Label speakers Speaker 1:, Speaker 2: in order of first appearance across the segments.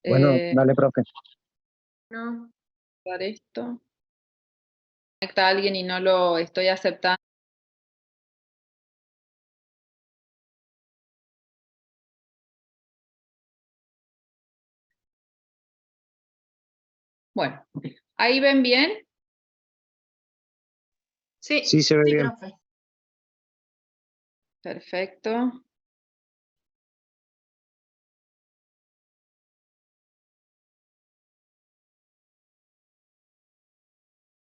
Speaker 1: Bueno,
Speaker 2: Eh,
Speaker 1: dale, profe.
Speaker 2: no, dar esto. Conecta a alguien y no lo estoy aceptando. Bueno, ¿ahí ven bien?
Speaker 3: Sí,
Speaker 1: Sí, se ve bien.
Speaker 3: profe.
Speaker 2: Perfecto.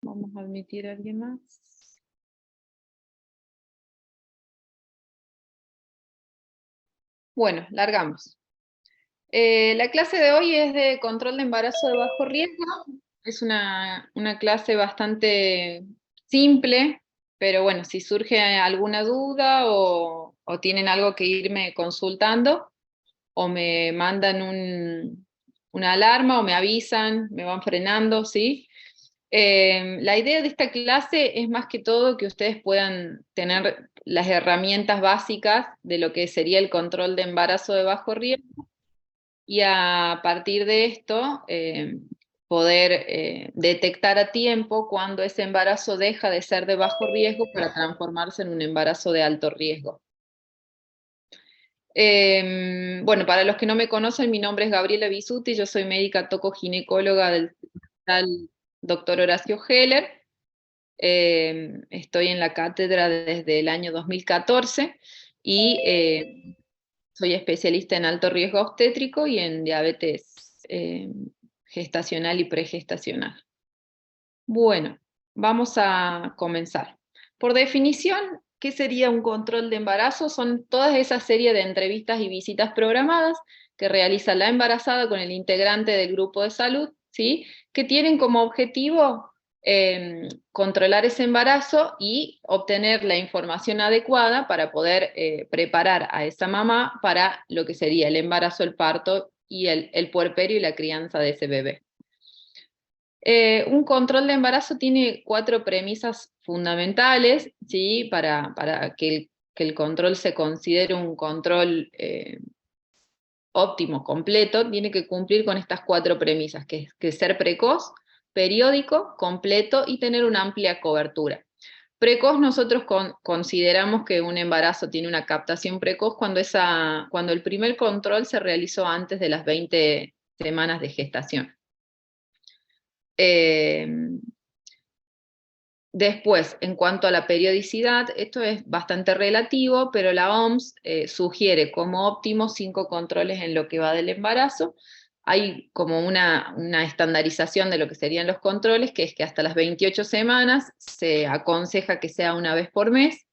Speaker 2: Vamos a admitir a alguien más. Bueno, largamos. La clase de hoy es de control de embarazo de bajo riesgo. Es una clase bastante simple, pero bueno, si surge alguna duda o tienen algo que irme consultando, o me mandan una alarma o me avisan, me van frenando, ¿sí? La idea de esta clase es más que todo que ustedes puedan tener las herramientas básicas de lo que sería el control de embarazo de bajo riesgo y a partir de esto poder detectar a tiempo cuando ese embarazo deja de ser de bajo riesgo para transformarse en un embarazo de alto riesgo. Bueno, para los que no me conocen, mi nombre es Gabriela Bisuti, yo soy médica tocoginecóloga del Hospital Dr. Horacio Heller. Estoy en la cátedra desde el año 2014 y soy especialista en alto riesgo obstétrico y en diabetes gestacional y pregestacional. Bueno, vamos a comenzar. Por definición, ¿qué sería un control de embarazo? Son toda esa serie de entrevistas y visitas programadas que realiza la embarazada con el integrante del grupo de salud, ¿sí? Que tienen como objetivo controlar ese embarazo y obtener la información adecuada para poder preparar a esa mamá para lo que sería el embarazo, el parto y el puerperio y la crianza de ese bebé. Un control de embarazo tiene 4 premisas fundamentales, ¿sí? Para que el control se considere un control óptimo, completo, tiene que cumplir con estas 4 premisas, que es que ser precoz, periódico, completo y tener una amplia cobertura. Precoz, nosotros consideramos que un embarazo tiene una captación precoz cuando el primer control se realizó antes de las 20 semanas de gestación. Después, en cuanto a la periodicidad, esto es bastante relativo, pero la OMS sugiere como óptimo 5 controles en lo que va del embarazo. Hay como una estandarización de lo que serían los controles, que es que hasta las 28 semanas se aconseja que sea una vez por mes,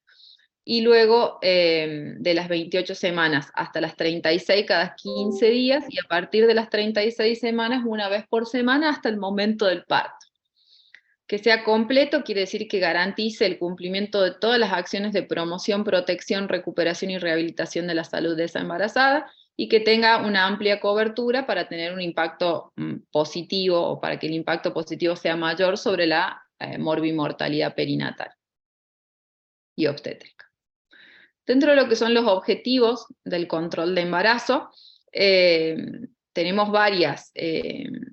Speaker 2: y luego de las 28 semanas hasta las 36 cada 15 días, y a partir de las 36 semanas una vez por semana hasta el momento del parto. Que sea completo quiere decir que garantice el cumplimiento de todas las acciones de promoción, protección, recuperación y rehabilitación de la salud de esa embarazada y que tenga una amplia cobertura para tener un impacto positivo o para que el impacto positivo sea mayor sobre la morbimortalidad perinatal y obstétrica. Dentro de lo que son los objetivos del control de embarazo, tenemos varias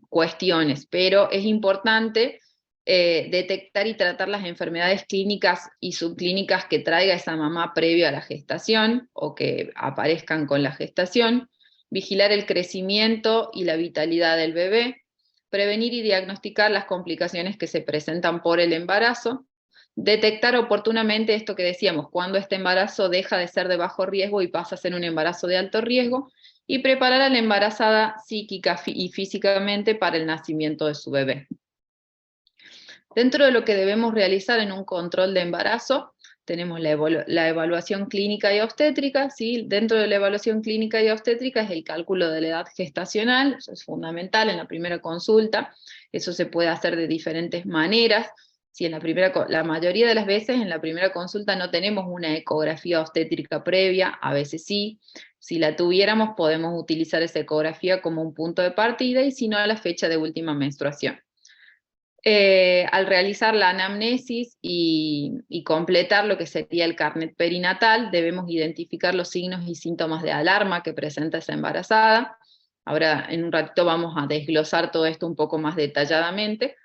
Speaker 2: cuestiones, pero es importante detectar y tratar las enfermedades clínicas y subclínicas que traiga esa mamá previo a la gestación o que aparezcan con la gestación, vigilar el crecimiento y la vitalidad del bebé, prevenir y diagnosticar las complicaciones que se presentan por el embarazo, detectar oportunamente esto que decíamos, cuando este embarazo deja de ser de bajo riesgo y pasa a ser un embarazo de alto riesgo, y preparar a la embarazada psíquica y físicamente para el nacimiento de su bebé. Dentro de lo que debemos realizar en un control de embarazo, tenemos la evaluación clínica y obstétrica, ¿sí? Dentro de la evaluación clínica y obstétrica es el cálculo de la edad gestacional, eso es fundamental en la primera consulta, eso se puede hacer de diferentes maneras. Si en la mayoría de las veces en la primera consulta no tenemos una ecografía obstétrica previa, a veces sí. Si la tuviéramos, podemos utilizar esa ecografía como un punto de partida y si no, a la fecha de última menstruación. Al realizar la anamnesis y completar lo que sería el carnet perinatal, debemos identificar los signos y síntomas de alarma que presenta esa embarazada. Ahora en un ratito vamos a desglosar todo esto un poco más detalladamente.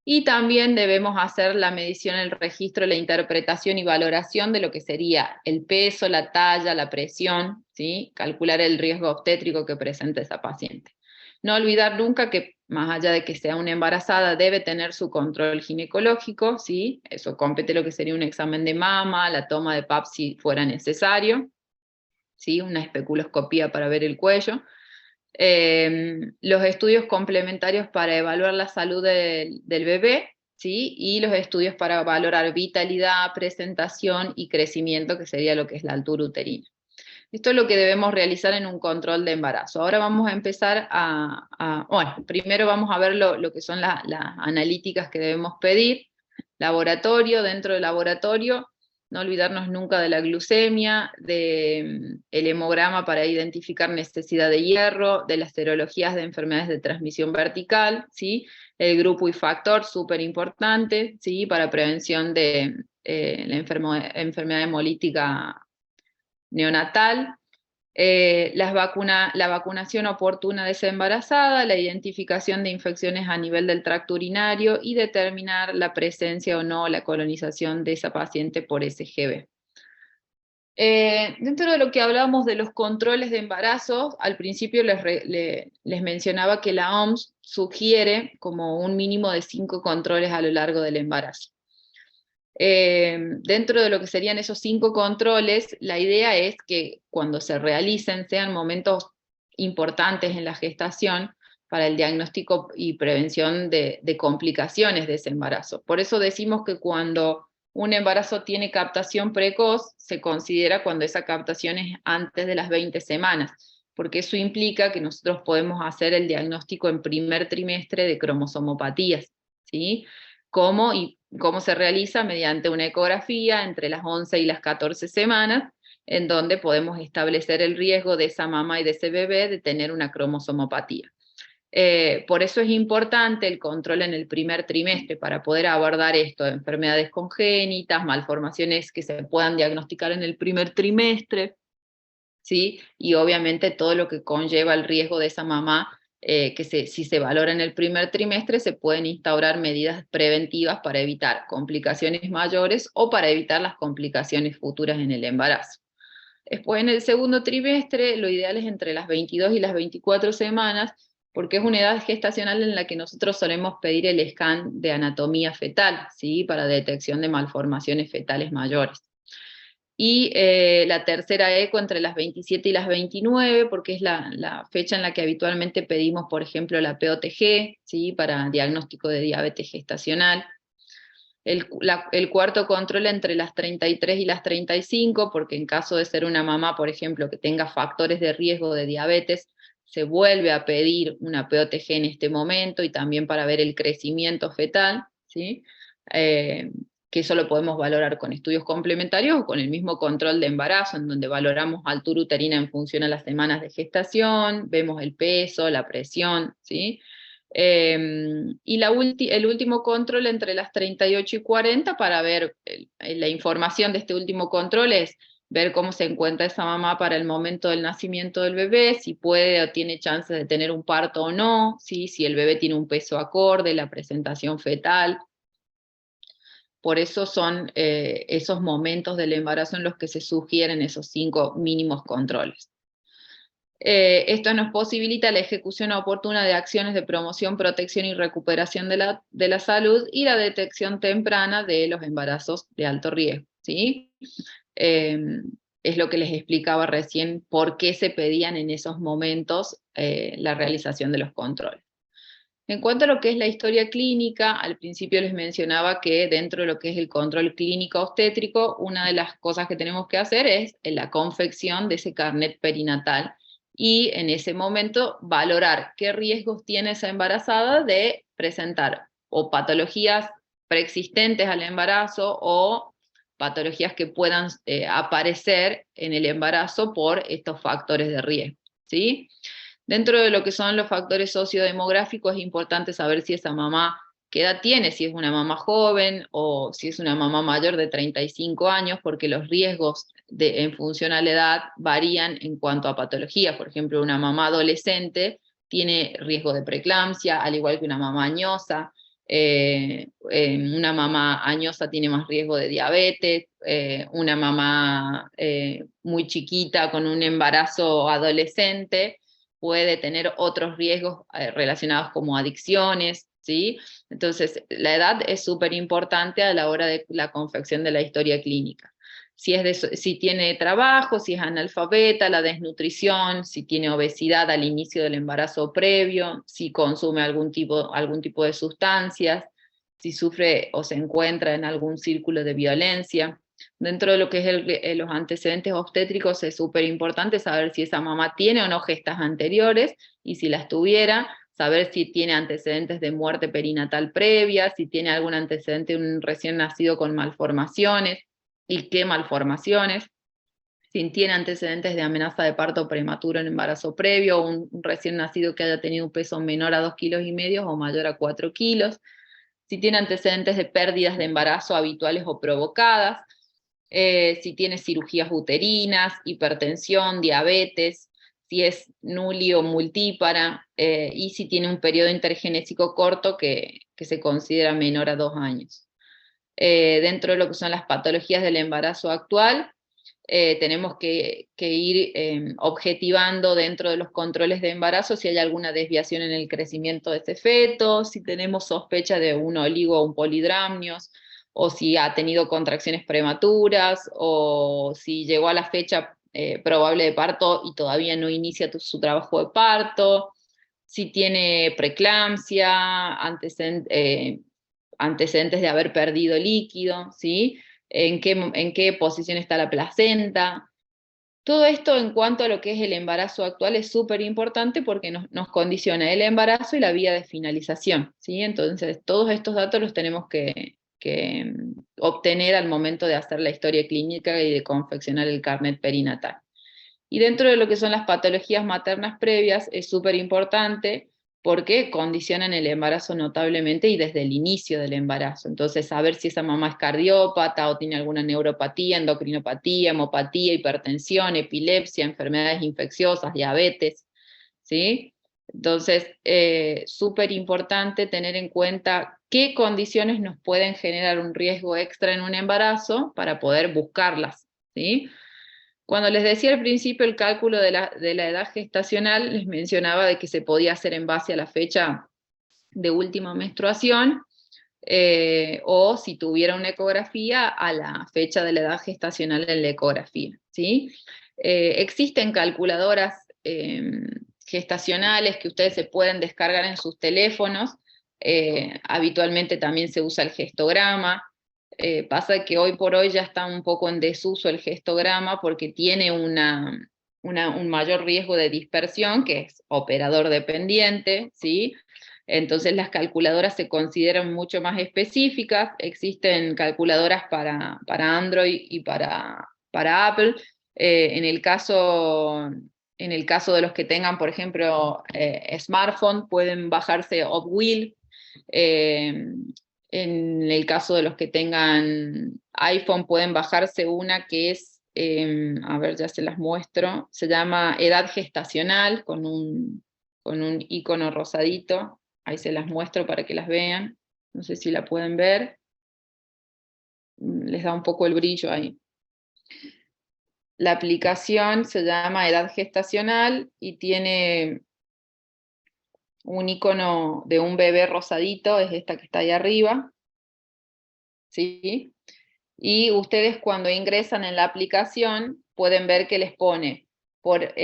Speaker 2: Y también debemos hacer la medición, el registro, la interpretación y valoración de lo que sería el peso, la talla, la presión, ¿sí? Calcular el riesgo obstétrico que presenta esa paciente. No olvidar nunca que, más allá de que sea una embarazada, debe tener su control ginecológico, ¿sí? Eso compete lo que sería un examen de mama, la toma de PAP si fuera necesario, ¿sí? Una especuloscopía para ver el cuello. Los estudios complementarios para evaluar la salud del bebé, ¿sí? Y los estudios para valorar vitalidad, presentación y crecimiento, que sería lo que es la altura uterina. Esto es lo que debemos realizar en un control de embarazo. Ahora vamos a empezar bueno, primero vamos a ver lo que son las analíticas que debemos pedir. Laboratorio, dentro del laboratorio, no olvidarnos nunca de la glucemia, del hemograma para identificar necesidad de hierro, de las serologías de enfermedades de transmisión vertical, ¿sí? El grupo y factor, súper importante, ¿sí? Para prevención de la enfermedad hemolítica neonatal, la vacunación oportuna de esa embarazada, la identificación de infecciones a nivel del tracto urinario y determinar la presencia o no, la colonización de esa paciente por SGB. Dentro de lo que hablábamos de los controles de embarazo, al principio les mencionaba que la OMS sugiere como un mínimo de 5 controles a lo largo del embarazo. Dentro de lo que serían esos 5 controles, la idea es que cuando se realicen sean momentos importantes en la gestación para el diagnóstico y prevención de complicaciones de ese embarazo. Por eso decimos que cuando un embarazo tiene captación precoz, se considera cuando esa captación es antes de las 20 semanas, porque eso implica que nosotros podemos hacer el diagnóstico en primer trimestre de cromosomopatías, ¿sí? ¿Cómo se realiza? Mediante una ecografía entre las 11 y las 14 semanas, en donde podemos establecer el riesgo de esa mamá y de ese bebé de tener una cromosomopatía. Por eso es importante el control en el primer trimestre para poder abordar esto, enfermedades congénitas, malformaciones que se puedan diagnosticar en el primer trimestre, ¿sí? Y obviamente todo lo que conlleva el riesgo de esa mamá, si se valora en el primer trimestre, se pueden instaurar medidas preventivas para evitar complicaciones mayores o para evitar las complicaciones futuras en el embarazo. Después en el segundo trimestre, lo ideal es entre las 22 y las 24 semanas, porque es una edad gestacional en la que nosotros solemos pedir el scan de anatomía fetal, ¿sí? Para detección de malformaciones fetales mayores. Y la tercera eco entre las 27 y las 29, porque es la fecha en la que habitualmente pedimos, por ejemplo, la POTG, ¿sí? Para diagnóstico de diabetes gestacional. El cuarto control entre las 33 y las 35, porque en caso de ser una mamá, por ejemplo, que tenga factores de riesgo de diabetes, se vuelve a pedir una POTG en este momento, y también para ver el crecimiento fetal, ¿sí? Que eso lo podemos valorar con estudios complementarios o con el mismo control de embarazo, en donde valoramos altura uterina en función a las semanas de gestación, vemos el peso, la presión, ¿sí? Y el último control entre las 38 y 40 para ver la información de este último control es ver cómo se encuentra esa mamá para el momento del nacimiento del bebé, si puede o tiene chances de tener un parto o no, ¿sí? Si el bebé tiene un peso acorde, la presentación fetal. Por eso son esos momentos del embarazo en los que se sugieren esos 5 mínimos controles. Esto nos posibilita la ejecución oportuna de acciones de promoción, protección y recuperación de la salud y la detección temprana de los embarazos de alto riesgo, ¿sí? Es lo que les explicaba recién, por qué se pedían en esos momentos la realización de los controles. En cuanto a lo que es la historia clínica, al principio les mencionaba que dentro de lo que es el control clínico obstétrico, una de las cosas que tenemos que hacer es la confección de ese carnet perinatal, y en ese momento valorar qué riesgos tiene esa embarazada de presentar o patologías preexistentes al embarazo o patologías que puedan aparecer en el embarazo por estos factores de riesgo, ¿sí? Dentro de lo que son los factores sociodemográficos es importante saber si esa mamá, qué edad tiene, si es una mamá joven o si es una mamá mayor de 35 años, porque los riesgos en función a la edad varían en cuanto a patologías. Por ejemplo, una mamá adolescente tiene riesgo de preeclampsia, al igual que una mamá añosa. Una mamá añosa tiene más riesgo de diabetes, una mamá muy chiquita con un embarazo adolescente puede tener otros riesgos relacionados como adicciones, ¿sí? Entonces, la edad es súper importante a la hora de la confección de la historia clínica. Si tiene trabajo, si es analfabeta, la desnutrición, si tiene obesidad al inicio del embarazo previo, si consume algún tipo de sustancias, si sufre o se encuentra en algún círculo de violencia. Dentro de lo que es los antecedentes obstétricos es súper importante saber si esa mamá tiene o no gestas anteriores, y si las tuviera, saber si tiene antecedentes de muerte perinatal previa, si tiene algún antecedente de un recién nacido con malformaciones, y qué malformaciones, si tiene antecedentes de amenaza de parto prematuro en embarazo previo, un recién nacido que haya tenido un peso menor a 2,5 kilos o mayor a 4 kilos, si tiene antecedentes de pérdidas de embarazo habituales o provocadas, si tiene cirugías uterinas, hipertensión, diabetes, si es nuli o multípara, y si tiene un periodo intergenésico corto que se considera menor a 2 años. Dentro de lo que son las patologías del embarazo actual, tenemos que ir objetivando dentro de los controles de embarazo si hay alguna desviación en el crecimiento de ese feto, si tenemos sospecha de un oligo o un polidramnios, o si ha tenido contracciones prematuras, o si llegó a la fecha probable de parto y todavía no inicia su trabajo de parto, si tiene preeclampsia, antecedentes de haber perdido líquido, ¿sí? En qué posición está la placenta. Todo esto en cuanto a lo que es el embarazo actual es súper importante porque nos condiciona el embarazo y la vía de finalización, ¿sí? Entonces, todos estos datos los tenemos que obtener al momento de hacer la historia clínica y de confeccionar el carnet perinatal. Y dentro de lo que son las patologías maternas previas es súper importante porque condicionan el embarazo notablemente y desde el inicio del embarazo. Entonces, saber si esa mamá es cardiópata o tiene alguna neuropatía, endocrinopatía, hemopatía, hipertensión, epilepsia, enfermedades infecciosas, diabetes, ¿sí? Entonces, súper importante tener en cuenta qué condiciones nos pueden generar un riesgo extra en un embarazo para poder buscarlas, ¿sí? Cuando les decía al principio el cálculo de la edad gestacional, les mencionaba de que se podía hacer en base a la fecha de última menstruación, o si tuviera una ecografía, a la fecha de la edad gestacional en la ecografía, ¿sí? Existen calculadoras gestacionales que ustedes se pueden descargar en sus teléfonos, habitualmente también se usa el gestograma. Pasa que hoy por hoy ya está un poco en desuso el gestograma porque tiene un mayor riesgo de dispersión, que es operador dependiente, ¿sí? Entonces las calculadoras se consideran mucho más específicas, existen calculadoras para Android y para Apple. En el caso de los que tengan, por ejemplo, smartphone, pueden bajarse Upwheel. En el caso de los que tengan iPhone, pueden bajarse una que es, a ver, ya se las muestro, se llama Edad Gestacional, con un icono rosadito. Ahí se las muestro para que las vean. No sé si la pueden ver. Les da un poco el brillo ahí. La aplicación se llama Edad Gestacional y tiene un icono de un bebé rosadito, es esta que está ahí arriba, ¿sí? Y ustedes cuando ingresan en la aplicación pueden ver que les pone por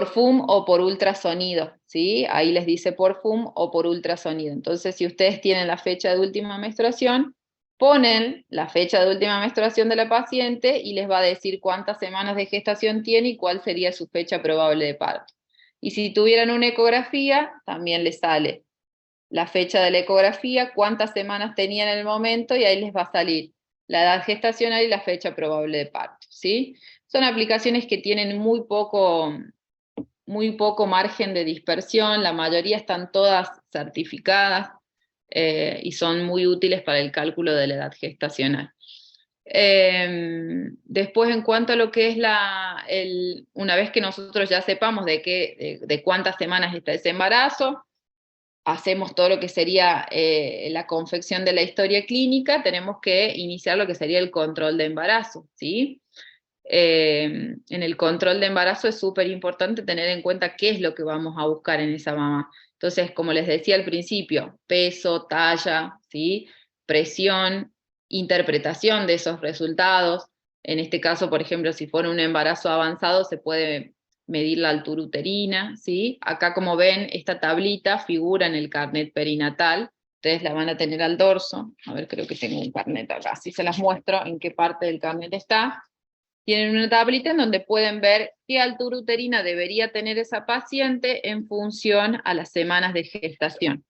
Speaker 2: FUM o por ultrasonido, ¿sí? Ahí les dice por FUM o por ultrasonido. Entonces, si ustedes tienen la fecha de última menstruación, ponen la fecha de última menstruación de la paciente y les va a decir cuántas semanas de gestación tiene y cuál sería su fecha probable de parto. Y si tuvieran una ecografía, también les sale la fecha de la ecografía, cuántas semanas tenía en el momento, y ahí les va a salir la edad gestacional y la fecha probable de parto, ¿sí? Son aplicaciones que tienen muy poco margen de dispersión, la mayoría están todas certificadas y son muy útiles para el cálculo de la edad gestacional. Después, en cuanto a lo que es una vez que nosotros ya sepamos de cuántas semanas está ese embarazo, hacemos todo lo que sería la confección de la historia clínica, tenemos que iniciar lo que sería el control de embarazo, ¿sí? En el control de embarazo es súper importante tener en cuenta qué es lo que vamos a buscar en esa mamá. Entonces, como les decía al principio, peso, talla, ¿sí? Presión, interpretación de esos resultados. En este caso, por ejemplo, si fuera un embarazo avanzado, se puede medir la altura uterina, ¿sí? Acá, como ven, esta tablita figura en el carnet perinatal. Ustedes la van a tener al dorso. A ver, creo que tengo un carnet acá. Así se las muestro en qué parte del carnet está. Tienen una tablita en donde pueden ver qué altura uterina debería tener esa paciente en función a las semanas de gestación.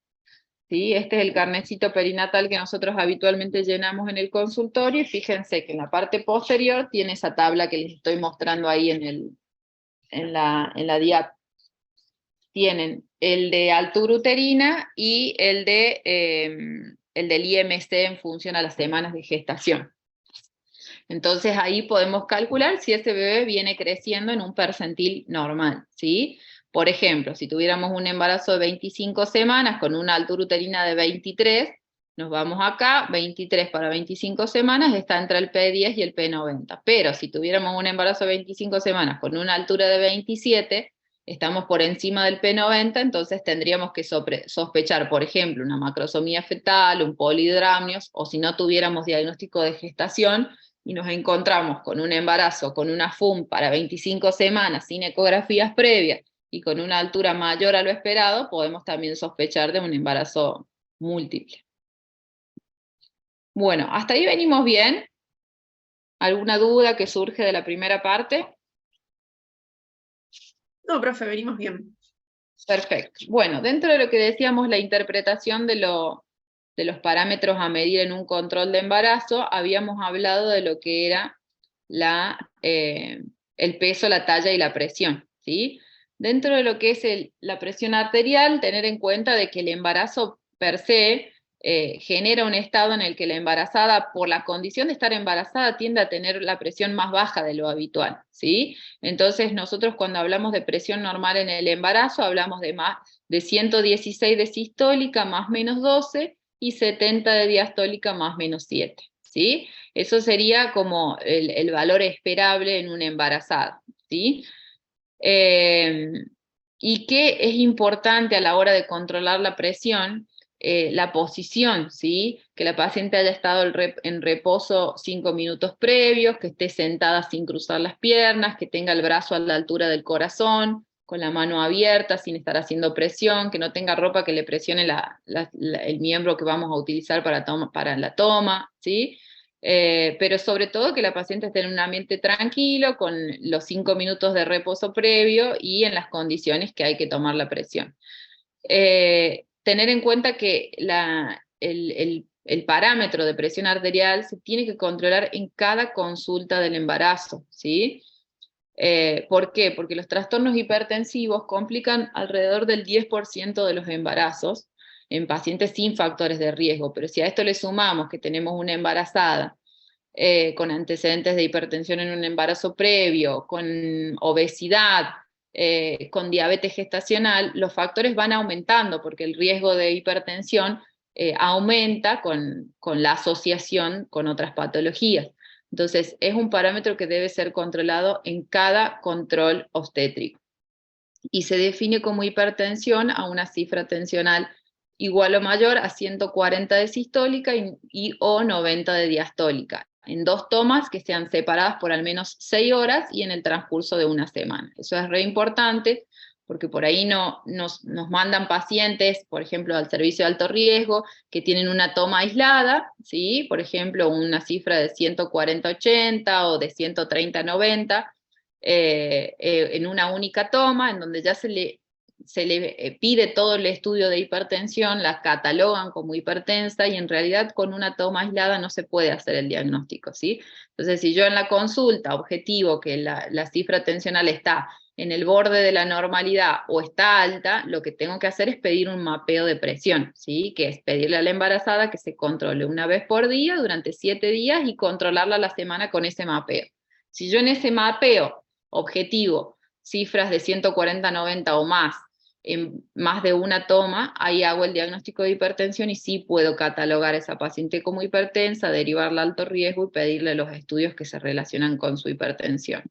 Speaker 2: ¿Sí? Este es el carnecito perinatal que nosotros habitualmente llenamos en el consultorio, y fíjense que en la parte posterior tiene esa tabla que les estoy mostrando ahí en la diapositiva. Tienen el de altura uterina y el del IMC en función a las semanas de gestación. Entonces ahí podemos calcular si ese bebé viene creciendo en un percentil normal, ¿sí? Por ejemplo, si tuviéramos un embarazo de 25 semanas con una altura uterina de 23, nos vamos acá, 23 para 25 semanas está entre el P10 y el P90. Pero si tuviéramos un embarazo de 25 semanas con una altura de 27, estamos por encima del P90, entonces tendríamos que sospechar, por ejemplo, una macrosomía fetal, un polidramnios, o si no tuviéramos diagnóstico de gestación, y nos encontramos con un embarazo, con una FUM para 25 semanas, sin ecografías previas, y con una altura mayor a lo esperado, podemos también sospechar de un embarazo múltiple. Bueno, hasta ahí venimos bien. ¿Alguna duda que surge de la primera parte?
Speaker 1: No, profe, venimos bien.
Speaker 2: Perfecto. Bueno, dentro de lo que decíamos, la interpretación de los parámetros a medir en un control de embarazo, habíamos hablado de lo que era el peso, la talla y la presión, ¿sí? Dentro de lo que es la presión arterial, tener en cuenta de que el embarazo per se genera un estado en el que la embarazada, por la condición de estar embarazada, tiende a tener la presión más baja de lo habitual, ¿sí? Entonces nosotros cuando hablamos de presión normal en el embarazo, hablamos de 116 de sistólica más menos 12, y 70 de diastólica más menos 7, ¿sí? Eso sería como el valor esperable en una embarazada, ¿sí? Y que es importante a la hora de controlar la presión, la posición, ¿sí? Que la paciente haya estado en reposo 5 minutos previos, que esté sentada sin cruzar las piernas, que tenga el brazo a la altura del corazón, con la mano abierta, sin estar haciendo presión, que no tenga ropa que le presione el miembro que vamos a utilizar para la toma, ¿sí? Pero sobre todo que la paciente esté en un ambiente tranquilo, con los 5 minutos de reposo previo y en las condiciones que hay que tomar la presión. Tener en cuenta que el parámetro de presión arterial se tiene que controlar en cada consulta del embarazo, ¿sí? ¿Por qué? Porque los trastornos hipertensivos complican alrededor del 10% de los embarazos en pacientes sin factores de riesgo, pero si a esto le sumamos que tenemos una embarazada con antecedentes de hipertensión en un embarazo previo, con obesidad, con diabetes gestacional, los factores van aumentando porque el riesgo de hipertensión aumenta con la asociación con otras patologías. Entonces, es un parámetro que debe ser controlado en cada control obstétrico. Y se define como hipertensión a una cifra tensional igual o mayor a 140 de sistólica o 90 de diastólica, en 2 tomas que sean separadas por al menos 6 horas y en el transcurso de una semana. Eso es re importante, porque por ahí nos mandan pacientes, por ejemplo, al servicio de alto riesgo, que tienen una toma aislada, ¿sí? Por ejemplo, una cifra de 140-80 o de 130-90, en una única toma, en donde ya se le pide todo el estudio de hipertensión, la catalogan como hipertensa, y en realidad con una toma aislada no se puede hacer el diagnóstico, ¿sí? Entonces, si yo en la consulta objetivo que la cifra tensional está en el borde de la normalidad o está alta, lo que tengo que hacer es pedir un mapeo de presión, ¿sí? Que es pedirle a la embarazada que se controle una vez por día durante 7 días y controlarla a la semana con ese mapeo. Si yo en ese mapeo objetivo, cifras de 140-90 o más, en más de una toma, ahí hago el diagnóstico de hipertensión y sí puedo catalogar a esa paciente como hipertensa, derivarla a alto riesgo y pedirle los estudios que se relacionan con su hipertensión.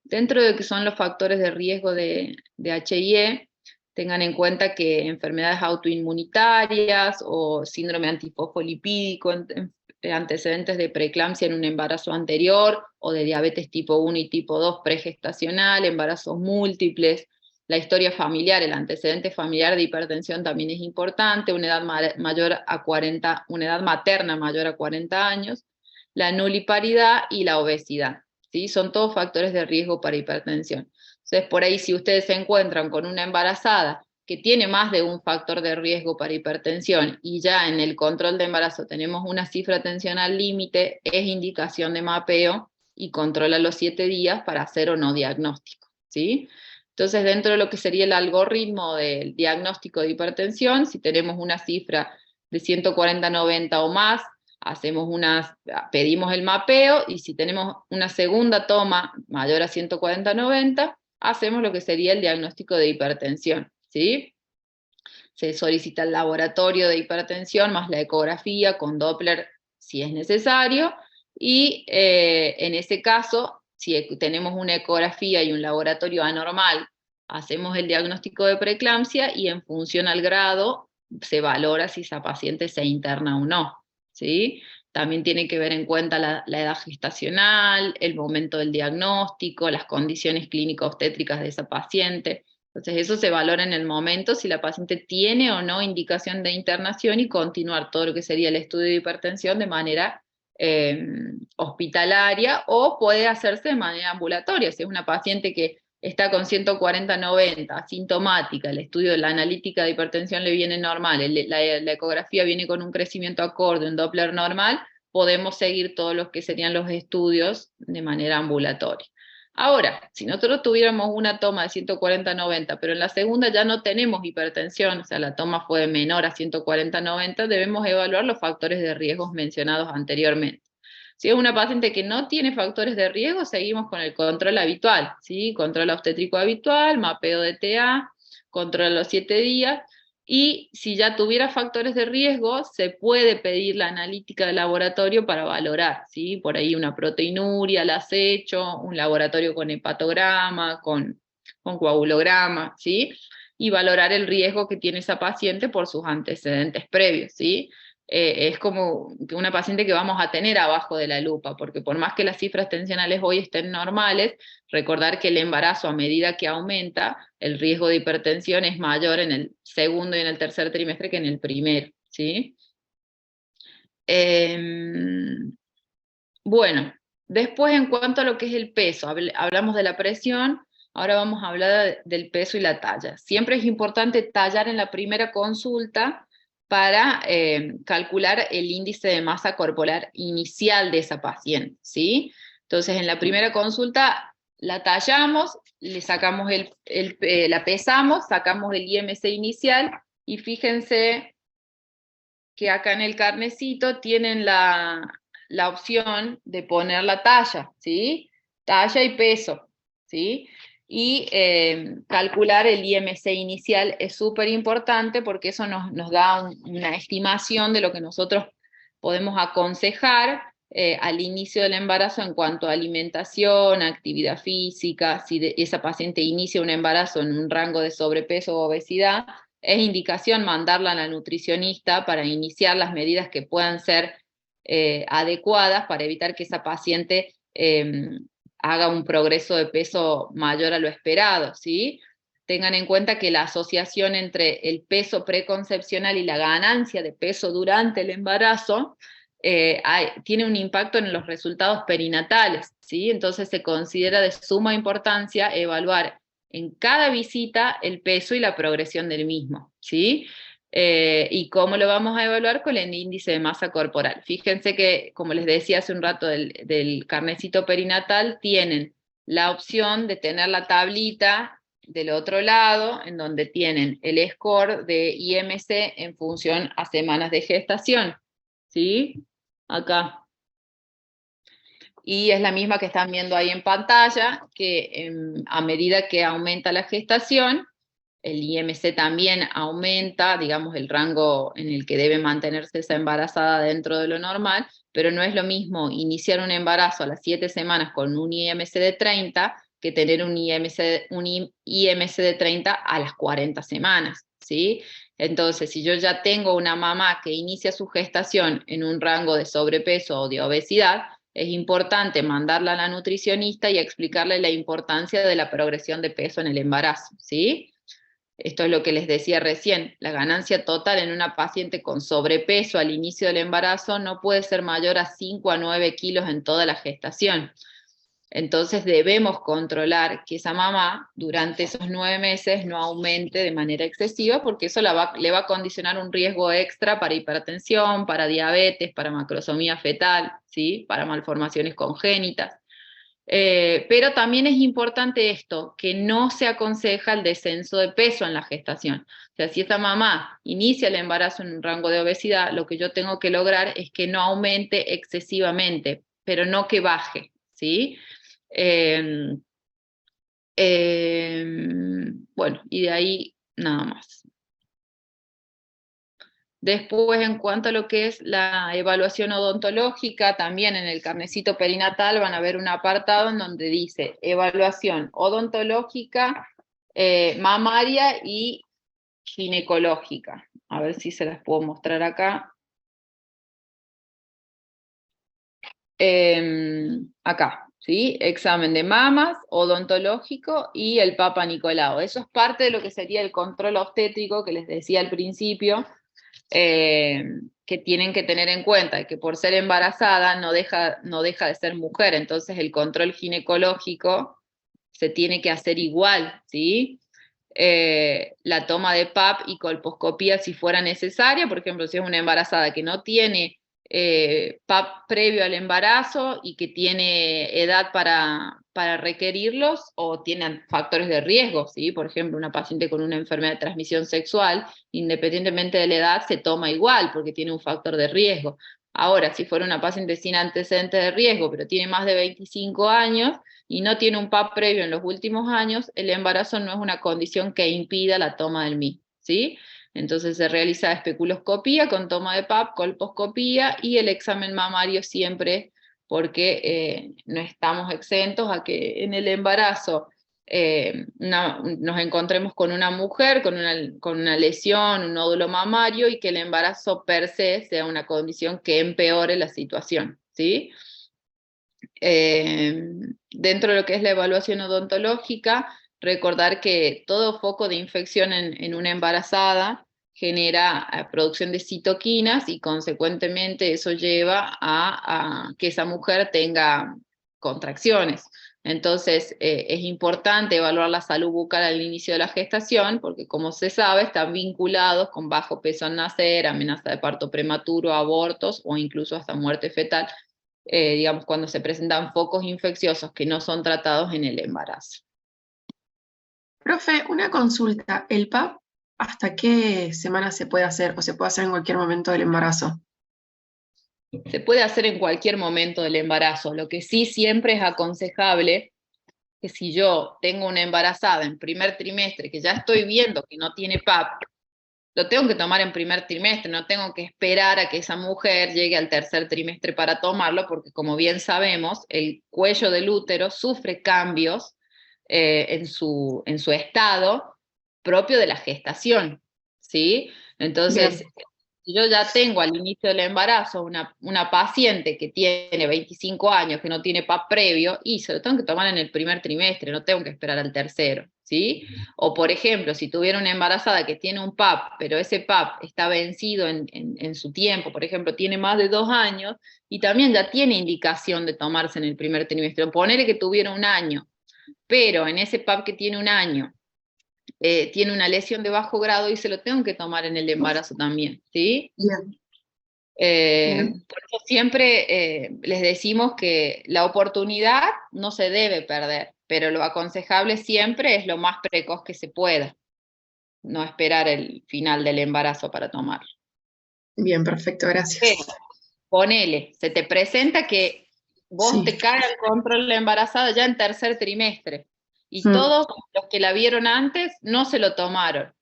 Speaker 2: Dentro de lo que son los factores de riesgo de HIE, tengan en cuenta que enfermedades autoinmunitarias o síndrome antifosfolipídico, antecedentes de preeclampsia en un embarazo anterior, o de diabetes tipo 1 y tipo 2 pregestacional, embarazos múltiples, la historia familiar, el antecedente familiar de hipertensión también es importante, una edad materna mayor a 40 años, la nuliparidad y la obesidad. ¿Sí? Son todos factores de riesgo para hipertensión. Entonces, por ahí si ustedes se encuentran con una embarazada que tiene más de un factor de riesgo para hipertensión y ya en el control de embarazo tenemos una cifra tensional límite, es indicación de mapeo y control a los 7 días para hacer o no diagnóstico, ¿sí? Entonces, dentro de lo que sería el algoritmo del diagnóstico de hipertensión, si tenemos una cifra de 140-90 o más, pedimos el mapeo, y si tenemos una segunda toma mayor a 140-90, hacemos lo que sería el diagnóstico de hipertensión, ¿sí? Se solicita el laboratorio de hipertensión más la ecografía con Doppler si es necesario, y en ese caso, si tenemos una ecografía y un laboratorio anormal, hacemos el diagnóstico de preeclampsia y en función al grado se valora si esa paciente se interna o no, ¿sí? También tiene que ver en cuenta la edad gestacional, el momento del diagnóstico, las condiciones clínicas obstétricas de esa paciente. Entonces eso se valora en el momento si la paciente tiene o no indicación de internación y continuar todo lo que sería el estudio de hipertensión de manera hospitalaria, o puede hacerse de manera ambulatoria. Si es una paciente que está con 140-90, asintomática, el estudio de la analítica de hipertensión le viene normal, la ecografía viene con un crecimiento acorde, un Doppler normal, podemos seguir todos los que serían los estudios de manera ambulatoria. Ahora, si nosotros tuviéramos una toma de 140-90, pero en la segunda ya no tenemos hipertensión, o sea, la toma fue menor a 140-90, debemos evaluar los factores de riesgo mencionados anteriormente. Si es una paciente que no tiene factores de riesgo, seguimos con el control habitual, ¿sí? Control obstétrico habitual, mapeo de TA, control a los 7 días, y si ya tuviera factores de riesgo, se puede pedir la analítica de laboratorio para valorar, ¿sí? Por ahí una proteinuria al acecho, un laboratorio con hepatograma, con coagulograma, ¿sí? Y valorar el riesgo que tiene esa paciente por sus antecedentes previos, ¿sí? Es como una paciente que vamos a tener abajo de la lupa, porque por más que las cifras tensionales hoy estén normales, recordar que el embarazo, a medida que aumenta, el riesgo de hipertensión es mayor en el segundo y en el tercer trimestre que en el primero, ¿sí? Bueno, después en cuanto a lo que es el peso, hablamos de la presión, ahora vamos a hablar del peso y la talla. Siempre es importante tallar en la primera consulta para calcular el índice de masa corporal inicial de esa paciente, ¿sí? Entonces, en la primera consulta la tallamos, le sacamos la pesamos, sacamos el IMC inicial, y fíjense que acá en el carnecito tienen la opción de poner la talla, ¿sí? Talla y peso, ¿sí? Y calcular el IMC inicial es súper importante, porque eso nos da una estimación de lo que nosotros podemos aconsejar al inicio del embarazo en cuanto a alimentación, actividad física. Si esa paciente inicia un embarazo en un rango de sobrepeso o obesidad, es indicación mandarla a la nutricionista para iniciar las medidas que puedan ser adecuadas para evitar que esa paciente haga un progreso de peso mayor a lo esperado, ¿sí? Tengan en cuenta que la asociación entre el peso preconcepcional y la ganancia de peso durante el embarazo tiene un impacto en los resultados perinatales, ¿sí? Entonces se considera de suma importancia evaluar en cada visita el peso y la progresión del mismo, ¿sí? ¿Y cómo lo vamos a evaluar? Con el índice de masa corporal. Fíjense que, como les decía hace un rato del carnecito perinatal, tienen la opción de tener la tablita del otro lado, en donde tienen el score de IMC en función a semanas de gestación, ¿sí? Acá. Y es la misma que están viendo ahí en pantalla, que a medida que aumenta la gestación, el IMC también aumenta, digamos, el rango en el que debe mantenerse esa embarazada dentro de lo normal, pero no es lo mismo iniciar un embarazo a las 7 semanas con un IMC de 30 que tener un IMC de 30 a las 40 semanas, ¿sí? Entonces, si yo ya tengo una mamá que inicia su gestación en un rango de sobrepeso o de obesidad, es importante mandarla a la nutricionista y explicarle la importancia de la progresión de peso en el embarazo, ¿sí? Esto es lo que les decía recién, la ganancia total en una paciente con sobrepeso al inicio del embarazo no puede ser mayor a 5 a 9 kilos en toda la gestación. Entonces debemos controlar que esa mamá durante esos 9 meses no aumente de manera excesiva, porque eso le va a condicionar un riesgo extra para hipertensión, para diabetes, para macrosomía fetal, ¿sí? Para malformaciones congénitas. Pero también es importante esto, que no se aconseja el descenso de peso en la gestación. O sea, si esa mamá inicia el embarazo en un rango de obesidad, lo que yo tengo que lograr es que no aumente excesivamente, pero no que baje, ¿sí? Eh, bueno, y de ahí nada más. Después, en cuanto a lo que es la evaluación odontológica, también en el carnecito perinatal van a ver un apartado en donde dice evaluación odontológica, mamaria y ginecológica. A ver si se las puedo mostrar acá. Acá, ¿sí? Examen de mamas, odontológico y el Papa Nicolau. Eso es parte de lo que sería el control obstétrico que les decía al principio, que tienen que tener en cuenta, que por ser embarazada no deja de ser mujer, entonces el control ginecológico se tiene que hacer igual, ¿sí? La toma de PAP y colposcopía si fuera necesaria, por ejemplo, si es una embarazada que no tiene PAP previo al embarazo y que tiene edad para requerirlos o tienen factores de riesgo, ¿sí? Por ejemplo, una paciente con una enfermedad de transmisión sexual, independientemente de la edad, se toma igual porque tiene un factor de riesgo. Ahora, si fuera una paciente sin antecedentes de riesgo, pero tiene más de 25 años y no tiene un PAP previo en los últimos años, el embarazo no es una condición que impida la toma del mismo, ¿sí? Entonces se realiza especuloscopía con toma de PAP, colposcopía y el examen mamario siempre, porque no estamos exentos a que en el embarazo nos encontremos con una mujer con una lesión, un nódulo mamario, y que el embarazo per se sea una condición que empeore la situación, ¿sí? Dentro de lo que es la evaluación odontológica, recordar que todo foco de infección en una embarazada genera producción de citoquinas y consecuentemente eso lleva a que esa mujer tenga contracciones. Entonces es importante evaluar la salud bucal al inicio de la gestación porque, como se sabe, están vinculados con bajo peso al nacer, amenaza de parto prematuro, abortos o incluso hasta muerte fetal, digamos, cuando se presentan focos infecciosos que no son tratados en el embarazo.
Speaker 1: Profe, una consulta. ¿El PAP hasta qué semana se puede hacer o se puede hacer en cualquier momento del embarazo?
Speaker 2: Se puede hacer en cualquier momento del embarazo, lo que sí siempre es aconsejable que si yo tengo una embarazada en primer trimestre, que ya estoy viendo que no tiene PAP, lo tengo que tomar en primer trimestre, no tengo que esperar a que esa mujer llegue al tercer trimestre para tomarlo, porque como bien sabemos, el cuello del útero sufre cambios en su estado propio de la gestación, ¿sí? Entonces,
Speaker 1: Bien.
Speaker 2: si yo ya tengo al inicio del embarazo una paciente que tiene 25 años, que no tiene PAP previo, y se lo tengo que tomar en el primer trimestre, no tengo que esperar al tercero, ¿sí? O por ejemplo, si tuviera una embarazada que tiene un PAP, pero ese PAP está vencido en su tiempo, por ejemplo, tiene más de 2 años, y también ya tiene indicación de tomarse en el primer trimestre, o ponerle que tuviera un año, pero en ese PAP que tiene un año, tiene una lesión de bajo grado y se lo tengo que tomar en el embarazo también, ¿sí?
Speaker 1: Bien. Bien.
Speaker 2: Por eso siempre les decimos que la oportunidad no se debe perder. pero lo aconsejable siempre es lo más precoz que se pueda, no esperar el final del embarazo para tomarlo.
Speaker 1: Bien, perfecto,
Speaker 2: Pero,
Speaker 1: gracias.
Speaker 2: ponele, se te presenta que vos
Speaker 1: Sí.
Speaker 2: te cae el control de la embarazada ya en tercer trimestre, y
Speaker 1: Mm,
Speaker 2: todos los que la vieron antes no se lo tomaron.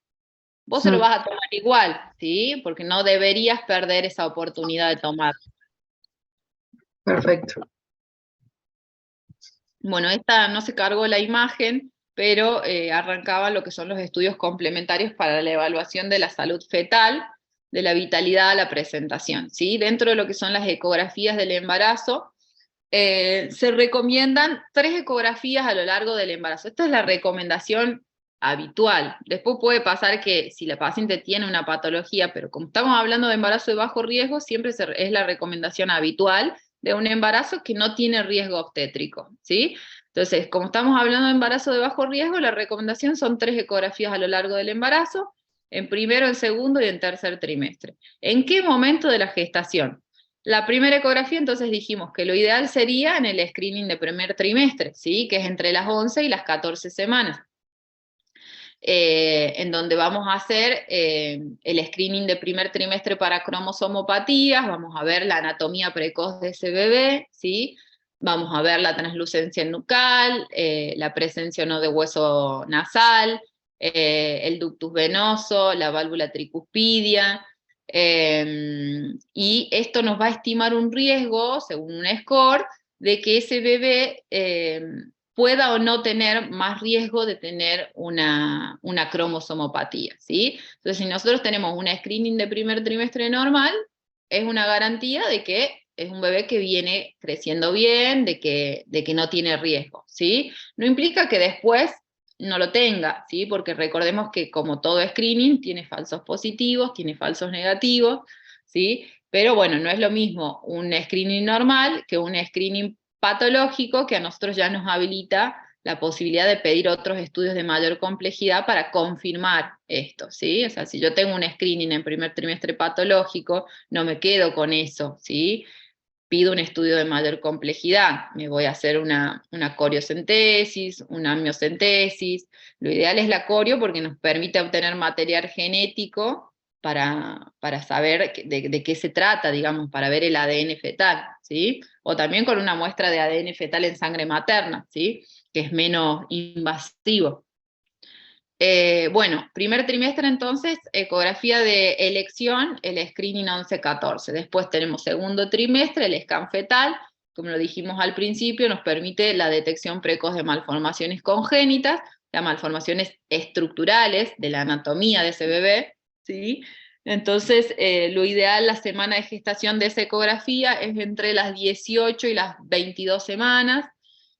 Speaker 2: Vos se lo
Speaker 1: mm,
Speaker 2: vas a tomar igual, ¿sí? Porque no deberías perder esa oportunidad de tomar.
Speaker 1: perfecto.
Speaker 2: Bueno, esta no se cargó la imagen, pero arrancaba lo que son los estudios complementarios para la evaluación de la salud fetal, de la vitalidad a la presentación, ¿sí? Dentro de lo que son las ecografías del embarazo, se recomiendan 3 ecografías a lo largo del embarazo. Esta es la recomendación habitual. Después puede pasar que si la paciente tiene una patología, pero como estamos hablando de embarazo de bajo riesgo, siempre es la recomendación habitual de un embarazo que no tiene riesgo obstétrico, ¿sí? Entonces, como estamos hablando de embarazo de bajo riesgo, la recomendación son 3 ecografías a lo largo del embarazo, en primero, en segundo y en tercer trimestre. ¿En qué momento de la gestación? La primera ecografía, entonces dijimos que lo ideal sería en el screening de primer trimestre, ¿sí? Que es entre las 11 y las 14 semanas, en donde vamos a hacer el screening de primer trimestre para cromosomopatías, vamos a ver la anatomía precoz de ese bebé, ¿sí? Vamos a ver la translucencia nucal, la presencia o no de hueso nasal, el ductus venoso, la válvula tricuspidia, y esto nos va a estimar un riesgo, según un score, de que ese bebé pueda o no tener más riesgo de tener una cromosomopatía, ¿sí? Entonces, si nosotros tenemos un screening de primer trimestre normal, es una garantía de que es un bebé que viene creciendo bien, de que no tiene riesgo, ¿sí? No implica que después no lo tenga, ¿sí? Porque recordemos que como todo screening, tiene falsos positivos, tiene falsos negativos, ¿sí? Pero bueno, no es lo mismo un screening normal que un screening patológico que a nosotros ya nos habilita la posibilidad de pedir otros estudios de mayor complejidad para confirmar esto, ¿sí? O sea, si yo tengo un screening en primer trimestre patológico, no me quedo con eso, ¿sí? Pido un estudio de mayor complejidad, me voy a hacer una coriocentesis, una amniocentesis. Lo ideal es la corio porque nos permite obtener material genético para saber de qué se trata, digamos, para ver el ADN fetal, ¿sí? O también con una muestra de ADN fetal en sangre materna, ¿sí? Que es menos invasivo. Bueno, primer trimestre entonces, ecografía de elección, el screening 11-14. Después tenemos segundo trimestre, el scan fetal, como lo dijimos al principio, nos permite la detección precoz de malformaciones congénitas, las malformaciones estructurales de la anatomía de ese bebé, ¿sí? Entonces, lo ideal, la semana de gestación de esa ecografía es entre las 18 y las 22 semanas,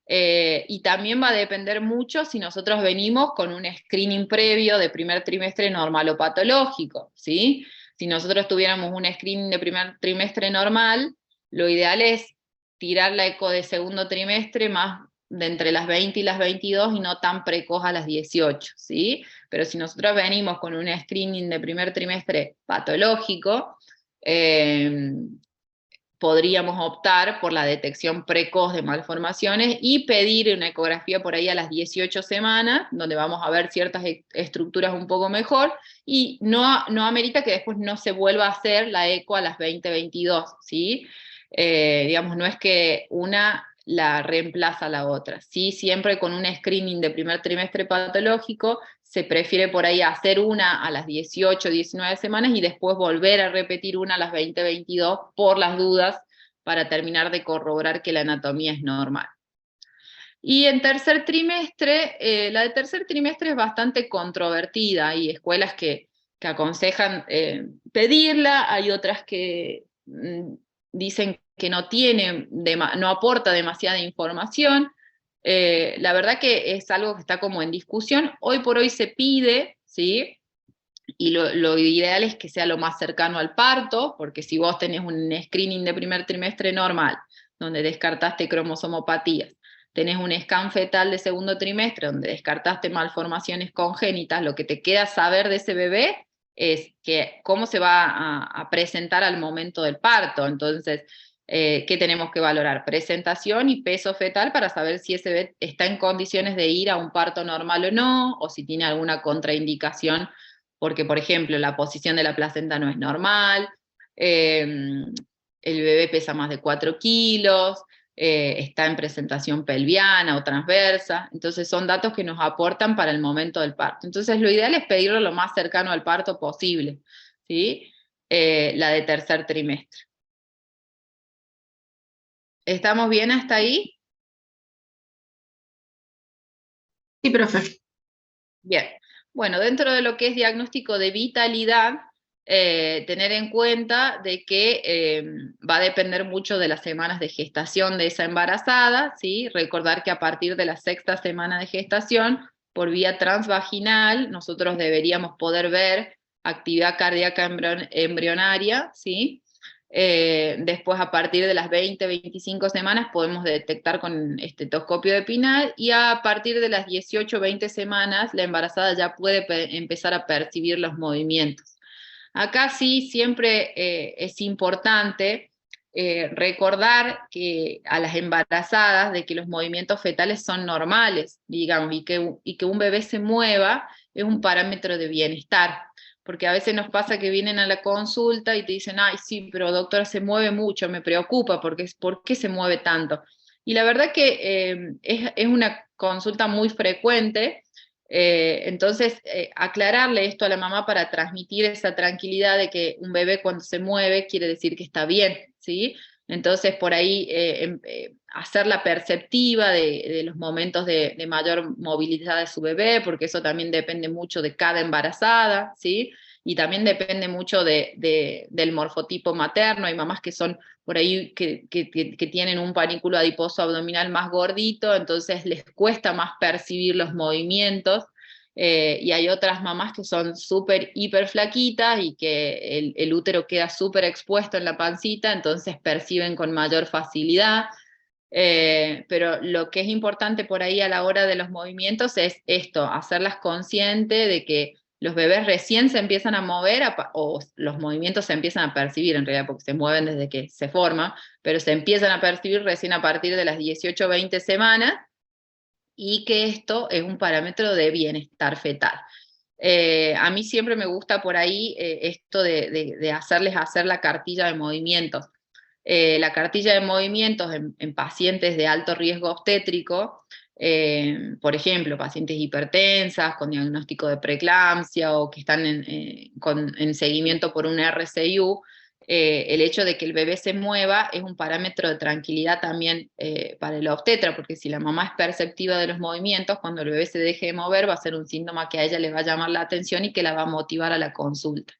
Speaker 2: y también va a depender mucho si nosotros venimos con un screening previo de primer trimestre normal o patológico, ¿sí? Si nosotros tuviéramos un screening de primer trimestre normal, lo ideal es tirar la eco de segundo trimestre más de entre las 20 y las 22 y no tan precoz a las 18, ¿sí? Pero si nosotros venimos con un screening de primer trimestre patológico, podríamos optar por la detección precoz de malformaciones y pedir una ecografía por ahí a las 18 semanas, donde vamos a ver ciertas estructuras un poco mejor, y no amerita que después no se vuelva a hacer la eco a las 20-22, ¿sí? Digamos, no es que una la reemplaza a la otra, ¿sí? Siempre con un screening de primer trimestre patológico, se prefiere por ahí hacer una a las 18, 19 semanas y después volver a repetir una a las 20, 22 por las dudas para terminar de corroborar que la anatomía es normal. Y en tercer trimestre, la de tercer trimestre es bastante controvertida, hay escuelas que aconsejan pedirla, hay otras que dicen que no tiene, no aporta demasiada información. La verdad que es algo que está como en discusión. Hoy por hoy se pide, ¿sí? Y lo ideal es que sea lo más cercano al parto, porque si vos tenés un screening de primer trimestre normal, donde descartaste cromosomopatías, tenés un scan fetal de segundo trimestre, donde descartaste malformaciones congénitas, lo que te queda saber de ese bebé es que cómo se va a presentar al momento del parto. Entonces, ¿qué tenemos que valorar? Presentación y peso fetal para saber si ese bebé está en condiciones de ir a un parto normal o no, o si tiene alguna contraindicación, porque, por ejemplo, la posición de la placenta no es normal, el bebé pesa más de 4 kilos, está en presentación pelviana o transversa, entonces son datos que nos aportan para el momento del parto. Entonces lo ideal es pedirlo lo más cercano al parto posible, ¿sí? La de tercer trimestre. ¿Estamos bien hasta ahí?
Speaker 1: Sí, profe.
Speaker 2: Bien. Bueno, dentro de lo que es diagnóstico de vitalidad, tener en cuenta de que va a depender mucho de las semanas de gestación de esa embarazada, ¿sí? Recordar que a partir de la sexta semana de gestación, por vía transvaginal, nosotros deberíamos poder ver actividad cardíaca embrionaria, ¿sí? Después, a partir de las 20-25 semanas, podemos detectar con estetoscopio de Pinal, y a partir de las 18-20 semanas, la embarazada ya puede empezar a percibir los movimientos. Acá sí, siempre es importante recordar que a las embarazadas de que los movimientos fetales son normales, digamos, y que un bebé se mueva es un parámetro de bienestar. Porque a veces nos pasa que vienen a la consulta y te dicen, ay, sí, pero doctora, se mueve mucho, me preocupa, ¿por qué se mueve tanto? Y la verdad que es una consulta muy frecuente, entonces aclararle esto a la mamá para transmitir esa tranquilidad de que un bebé cuando se mueve quiere decir que está bien, ¿sí? Entonces por ahí hacerla perceptiva de los momentos de mayor movilidad de su bebé, porque eso también depende mucho de cada embarazada, ¿sí? Y también depende mucho del morfotipo materno. Hay mamás que son por ahí que tienen un panículo adiposo abdominal más gordito, entonces les cuesta más percibir los movimientos, y hay otras mamás que son súper, hiper flaquitas y que el útero queda súper expuesto en la pancita, entonces perciben con mayor facilidad. Pero lo que es importante por ahí a la hora de los movimientos es esto, hacerlas conscientes de que los bebés recién se empiezan a mover, o los movimientos se empiezan a percibir en realidad, porque se mueven desde que se forma, pero se empiezan a percibir recién a partir de las 18-20 semanas, y que esto es un parámetro de bienestar fetal. A mí siempre me gusta por ahí esto de hacerles hacer la cartilla de movimientos. La cartilla de movimientos en pacientes de alto riesgo obstétrico, por ejemplo, pacientes hipertensas con diagnóstico de preeclampsia o que están en seguimiento por un RCIU, el hecho de que el bebé se mueva es un parámetro de tranquilidad también para el obstetra, porque si la mamá es perceptiva de los movimientos, cuando el bebé se deje de mover va a ser un síntoma que a ella le va a llamar la atención y que la va a motivar a la consulta.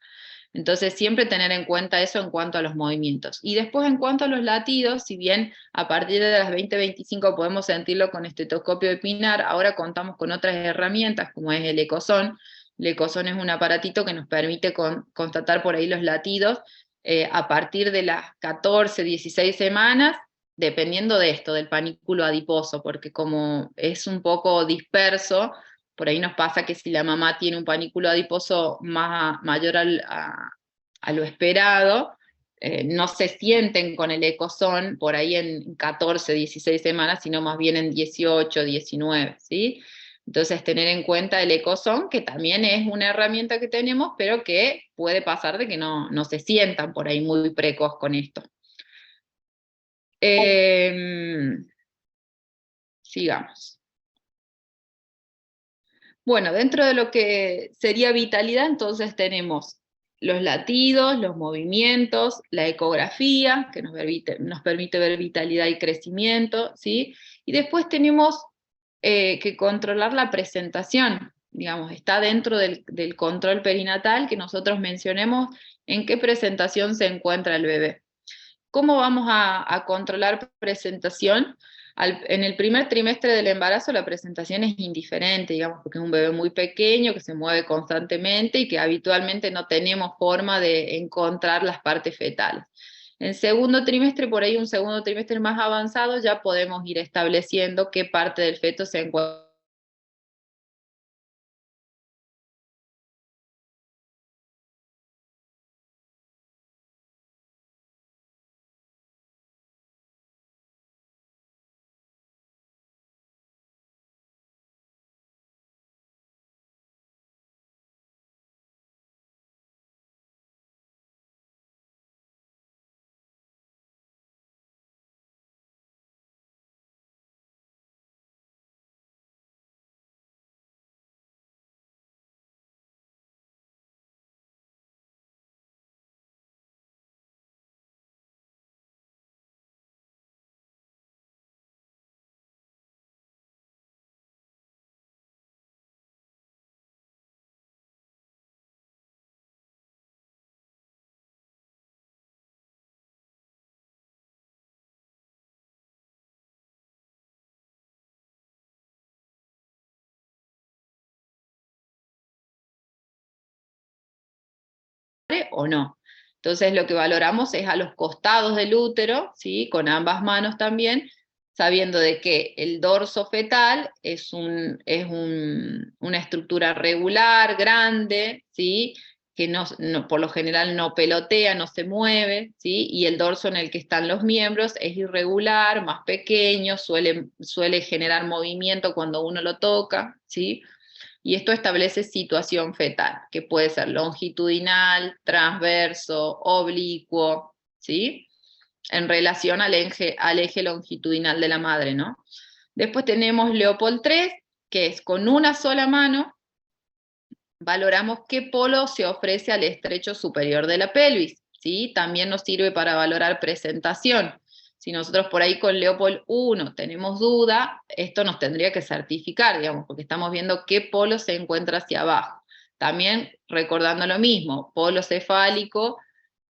Speaker 2: Entonces, siempre tener en cuenta eso en cuanto a los movimientos. Y después, en cuanto a los latidos, si bien a partir de las 20-25 podemos sentirlo con estetoscopio de Pinar, ahora contamos con otras herramientas, como es el ecosón. El ecosón es un aparatito que nos permite constatar por ahí los latidos a partir de las 14-16 semanas, dependiendo de esto, del panículo adiposo, porque como es un poco disperso, por ahí nos pasa que si la mamá tiene un panículo adiposo mayor a lo esperado, no se sienten con el ecosón por ahí en 14, 16 semanas, sino más bien en 18, 19, ¿sí? Entonces tener en cuenta el ecosón, que también es una herramienta que tenemos, pero que puede pasar de que no se sientan por ahí muy precoz con esto. Sigamos. Bueno, dentro de lo que sería vitalidad, entonces tenemos los latidos, los movimientos, la ecografía, que nos permite ver vitalidad y crecimiento, ¿sí? Y después tenemos que controlar la presentación, digamos, está dentro del control perinatal que nosotros mencionemos en qué presentación se encuentra el bebé. ¿Cómo vamos a controlar presentación? En el primer trimestre del embarazo la presentación es indiferente, digamos, porque es un bebé muy pequeño que se mueve constantemente y que habitualmente no tenemos forma de encontrar las partes fetales. En segundo trimestre, por ahí un segundo trimestre más avanzado, ya podemos ir estableciendo qué parte del feto se encuentra madre o no. Entonces lo que valoramos es a los costados del útero, ¿sí? Con ambas manos también, sabiendo de que el dorso fetal es una estructura regular, grande, ¿sí? Que por lo general no pelotea, no se mueve, ¿sí? Y el dorso en el que están los miembros es irregular, más pequeño, suele generar movimiento cuando uno lo toca, ¿sí? Y esto establece situación fetal, que puede ser longitudinal, transverso, oblicuo, ¿sí? En relación al eje longitudinal de la madre, ¿no? Después tenemos Leopold III, que es con una sola mano, valoramos qué polo se ofrece al estrecho superior de la pelvis, ¿sí? También nos sirve para valorar presentación. Si nosotros por ahí con Leopold I tenemos duda, esto nos tendría que certificar, digamos, porque estamos viendo qué polo se encuentra hacia abajo. También recordando lo mismo, polo cefálico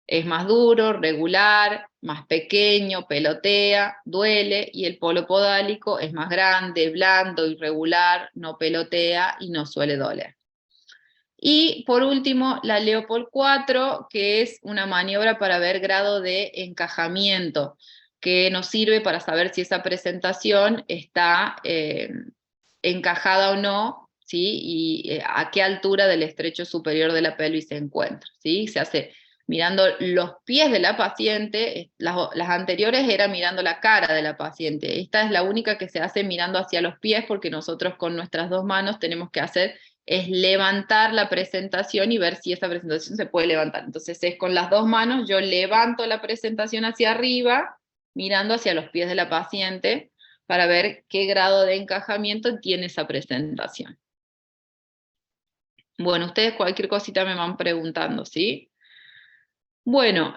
Speaker 2: es más duro, regular, más pequeño, pelotea, duele, y el polo podálico es más grande, blando, irregular, no pelotea y no suele doler. Y por último, la Leopold IV, que es una maniobra para ver grado de encajamiento, que nos sirve para saber si esa presentación está encajada o no, ¿sí? Y a qué altura del estrecho superior de la pelvis se encuentra, ¿sí? Se hace mirando los pies de la paciente, las anteriores era mirando la cara de la paciente, esta es la única que se hace mirando hacia los pies, porque nosotros con nuestras dos manos tenemos que hacer es levantar la presentación y ver si esa presentación se puede levantar. Entonces es con las dos manos, yo levanto la presentación hacia arriba, mirando hacia los pies de la paciente, para ver qué grado de encajamiento tiene esa presentación. Bueno, ustedes cualquier cosita me van preguntando, ¿sí? Bueno,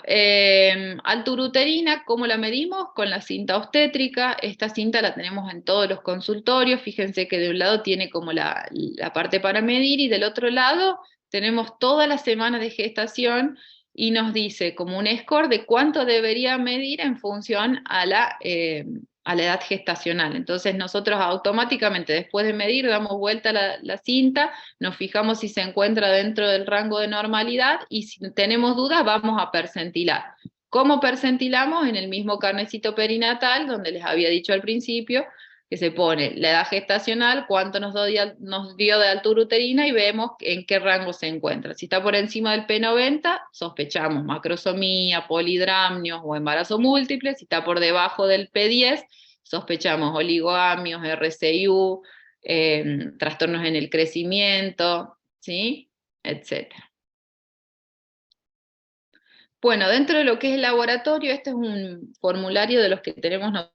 Speaker 2: altura uterina, ¿cómo la medimos? Con la cinta obstétrica. Esta cinta la tenemos en todos los consultorios. Fíjense que de un lado tiene como la parte para medir, y del otro lado tenemos todas las semanas de gestación, y nos dice como un score de cuánto debería medir en función a la edad gestacional. Entonces nosotros automáticamente, después de medir, damos vuelta la cinta, nos fijamos si se encuentra dentro del rango de normalidad, y si tenemos dudas vamos a percentilar. ¿Cómo percentilamos? En el mismo carnecito perinatal, donde les había dicho al principio, que se pone la edad gestacional, cuánto nos dio de altura uterina, y vemos en qué rango se encuentra. Si está por encima del P90, sospechamos macrosomía, polidramnios o embarazo múltiple. Si está por debajo del P10, sospechamos oligoamios, RCIU, trastornos en el crecimiento, ¿sí? Etcétera. Bueno, dentro de lo que es el laboratorio, este es un formulario de los que tenemos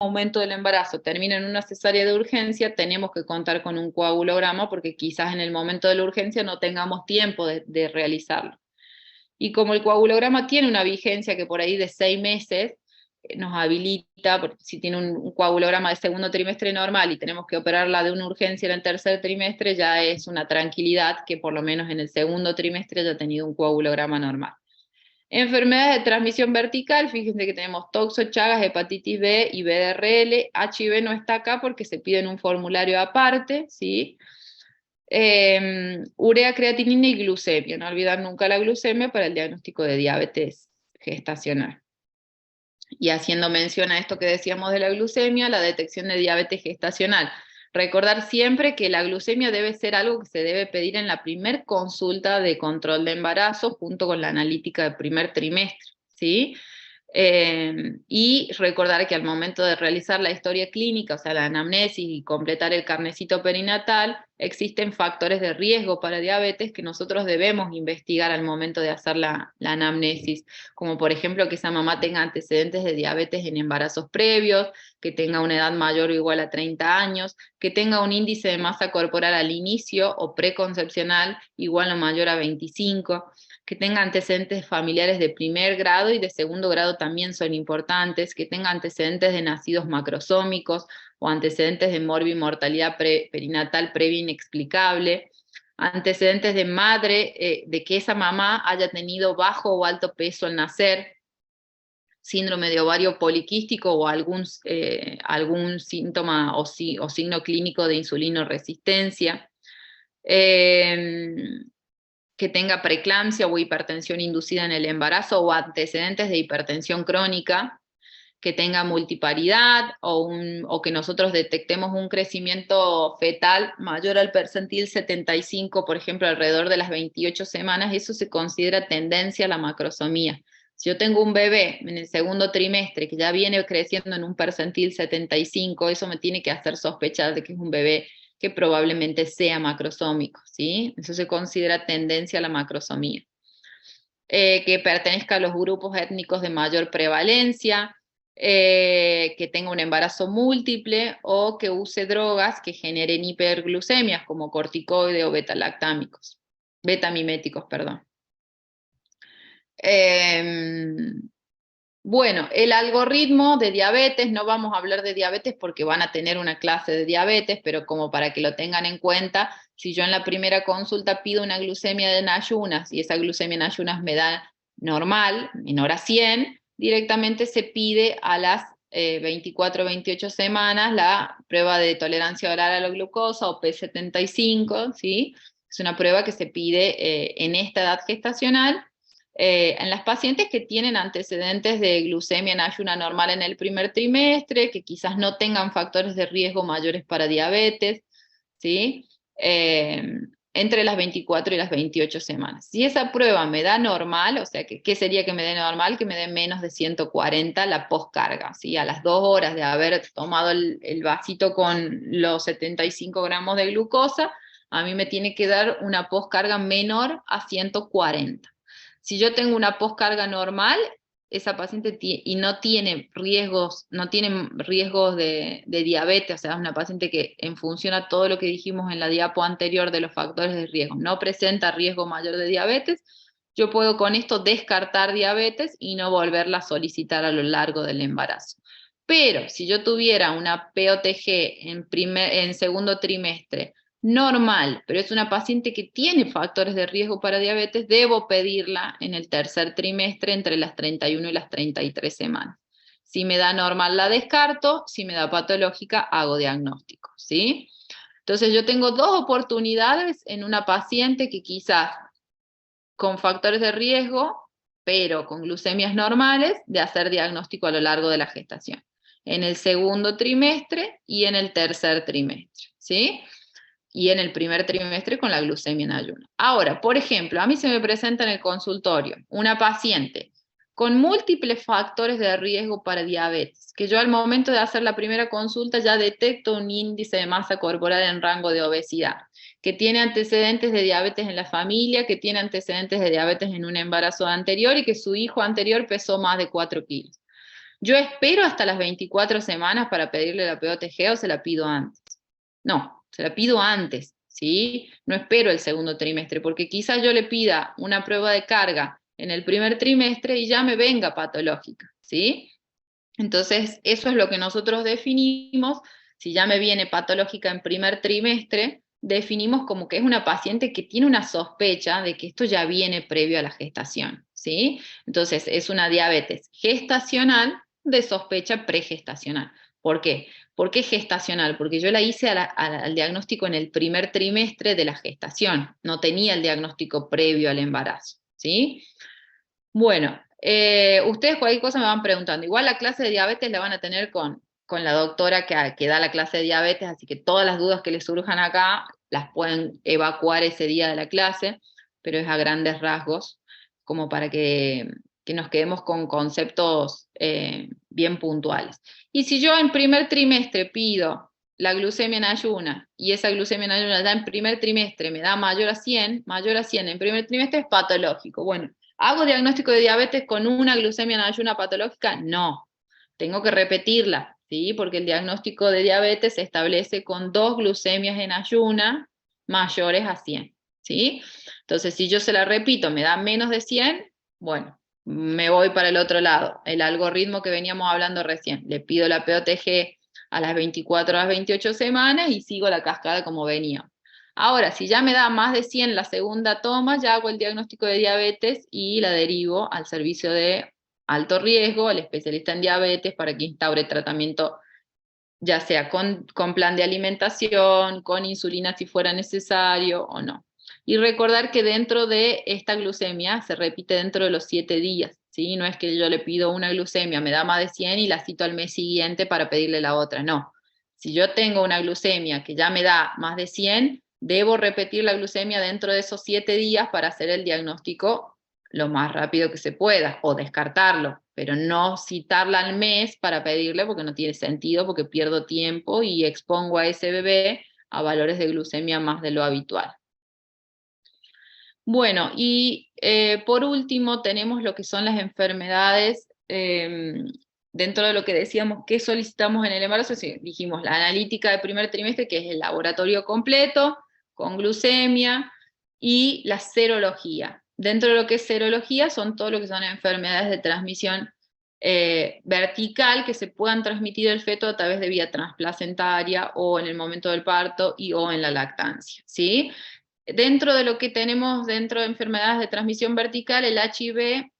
Speaker 2: aumento del embarazo, termina en una cesárea de urgencia, tenemos que contar con un coagulograma, porque quizás en el momento de la urgencia no tengamos tiempo de realizarlo. Y como el coagulograma tiene una vigencia que por ahí de 6 meses, nos habilita, porque si tiene un coagulograma de segundo trimestre normal y tenemos que operarla de una urgencia en el tercer trimestre, ya es una tranquilidad que por lo menos en el segundo trimestre haya tenido un coagulograma normal. Enfermedades de transmisión vertical, fíjense que tenemos toxo, Chagas, hepatitis B y VDRL. HIV no está acá porque se pide en un formulario aparte, ¿sí? Urea, creatinina y glucemia. No olvidar nunca la glucemia para el diagnóstico de diabetes gestacional. Y haciendo mención a esto que decíamos de la glucemia, la detección de diabetes gestacional. Recordar siempre que la glucemia debe ser algo que se debe pedir en la primer consulta de control de embarazo, junto con la analítica del primer trimestre, ¿sí? Y recordar que al momento de realizar la historia clínica, o sea, la anamnesis y completar el carnecito perinatal, existen factores de riesgo para diabetes que nosotros debemos investigar al momento de hacer la anamnesis, como por ejemplo que esa mamá tenga antecedentes de diabetes en embarazos previos, que tenga una edad mayor o igual a 30 años, que tenga un índice de masa corporal al inicio o preconcepcional igual o mayor a 25, que tenga antecedentes familiares de primer grado y de segundo grado también son importantes, que tenga antecedentes de nacidos macrosómicos o antecedentes de morbimortalidad perinatal previa inexplicable, antecedentes de madre, de que esa mamá haya tenido bajo o alto peso al nacer, síndrome de ovario poliquístico o algún síntoma o signo clínico de insulinoresistencia, que tenga preeclampsia o hipertensión inducida en el embarazo o antecedentes de hipertensión crónica, que tenga multiparidad o que nosotros detectemos un crecimiento fetal mayor al percentil 75, por ejemplo, alrededor de las 28 semanas, eso se considera tendencia a la macrosomía. Si yo tengo un bebé en el segundo trimestre que ya viene creciendo en un percentil 75, eso me tiene que hacer sospechar de que es un bebé que probablemente sea macrosómico, ¿sí? Eso se considera tendencia a la macrosomía. Que pertenezca a los grupos étnicos de mayor prevalencia, que tenga un embarazo múltiple o que use drogas que generen hiperglucemias como corticoides o betamiméticos, perdón. Bueno, el algoritmo de diabetes, no vamos a hablar de diabetes porque van a tener una clase de diabetes, pero como para que lo tengan en cuenta, si yo en la primera consulta pido una glucemia en ayunas y esa glucemia en ayunas me da normal, menor a 100, directamente se pide a las 24 o 28 semanas la prueba de tolerancia oral a la glucosa o P75, ¿sí? Es una prueba que se pide en esta edad gestacional. En las pacientes que tienen antecedentes de glucemia en ayuna normal en el primer trimestre, que quizás no tengan factores de riesgo mayores para diabetes, ¿sí? Entre las 24 y las 28 semanas. Si esa prueba me da normal, o sea, ¿qué sería que me dé normal? Que me dé menos de 140 la postcarga, ¿sí? A las 2 horas de haber tomado el vasito con los 75 gramos de glucosa, a mí me tiene que dar una postcarga menor a 140. Si yo tengo una postcarga normal, esa paciente y no tiene riesgos, de diabetes, o sea, es una paciente que en función a todo lo que dijimos en la diapo anterior de los factores de riesgo, no presenta riesgo mayor de diabetes, yo puedo con esto descartar diabetes y no volverla a solicitar a lo largo del embarazo. Pero si yo tuviera una POTG en segundo trimestre, normal, pero es una paciente que tiene factores de riesgo para diabetes, debo pedirla en el tercer trimestre entre las 31 y las 33 semanas. Si me da normal la descarto, si me da patológica hago diagnóstico, ¿sí? Entonces yo tengo dos oportunidades en una paciente que quizás con factores de riesgo, pero con glucemias normales, de hacer diagnóstico a lo largo de la gestación. En el segundo trimestre y en el tercer trimestre, ¿sí? Y en el primer trimestre con la glucemia en ayuno. Ahora, por ejemplo, a mí se me presenta en el consultorio una paciente con múltiples factores de riesgo para diabetes, que yo al momento de hacer la primera consulta ya detecto un índice de masa corporal en rango de obesidad, que tiene antecedentes de diabetes en la familia, que tiene antecedentes de diabetes en un embarazo anterior y que su hijo anterior pesó más de 4 kilos. ¿Yo espero hasta las 24 semanas para pedirle la POTG o se la pido antes? No, se la pido antes, ¿sí? No espero el segundo trimestre, porque quizás yo le pida una prueba de carga en el primer trimestre y ya me venga patológica, ¿sí? Entonces, eso es lo que nosotros definimos. Si ya me viene patológica en primer trimestre, definimos como que es una paciente que tiene una sospecha de que esto ya viene previo a la gestación, ¿sí? Entonces, es una diabetes gestacional de sospecha pregestacional. ¿Por qué? ¿Por qué gestacional? Porque yo la hice al diagnóstico en el primer trimestre de la gestación, no tenía el diagnóstico previo al embarazo, ¿sí? Bueno, ustedes cualquier cosa me van preguntando. Igual la clase de diabetes la van a tener con la doctora que da la clase de diabetes, así que todas las dudas que les surjan acá las pueden evacuar ese día de la clase, pero es a grandes rasgos, como para que nos quedemos con conceptos bien puntuales. Y si yo en primer trimestre pido la glucemia en ayuna, y esa glucemia en ayuna ya en primer trimestre me da mayor a 100 en primer trimestre es patológico. Bueno, ¿hago diagnóstico de diabetes con una glucemia en ayuna patológica? No, tengo que repetirla, ¿sí? Porque el diagnóstico de diabetes se establece con 2 glucemias en ayuna mayores a 100, ¿sí? Entonces, si yo se la repito, me da menos de 100, bueno, me voy para el otro lado, el algoritmo que veníamos hablando recién, le pido la POTG a las 24 a las 28 semanas y sigo la cascada como venía. Ahora, si ya me da más de 100 la segunda toma, ya hago el diagnóstico de diabetes y la derivo al servicio de alto riesgo, al especialista en diabetes, para que instaure tratamiento, ya sea con plan de alimentación, con insulina si fuera necesario o no. Y recordar que dentro de esta glucemia se repite dentro de los 7 días, ¿sí? No es que yo le pido una glucemia, me da más de 100 y la cito al mes siguiente para pedirle la otra, no. Si yo tengo una glucemia que ya me da más de 100, debo repetir la glucemia dentro de esos 7 días para hacer el diagnóstico lo más rápido que se pueda, o descartarlo, pero no citarla al mes para pedirle porque no tiene sentido, porque pierdo tiempo y expongo a ese bebé a valores de glucemia más de lo habitual. Bueno, y por último tenemos lo que son las enfermedades, dentro de lo que decíamos que solicitamos en el embarazo, dijimos la analítica de primer trimestre, que es el laboratorio completo, con glucemia, y la serología. Dentro de lo que es serología son todo lo que son enfermedades de transmisión vertical que se puedan transmitir el feto a través de vía transplacentaria o en el momento del parto y o en la lactancia, ¿sí? Dentro de lo que tenemos dentro de enfermedades de transmisión vertical, el HIV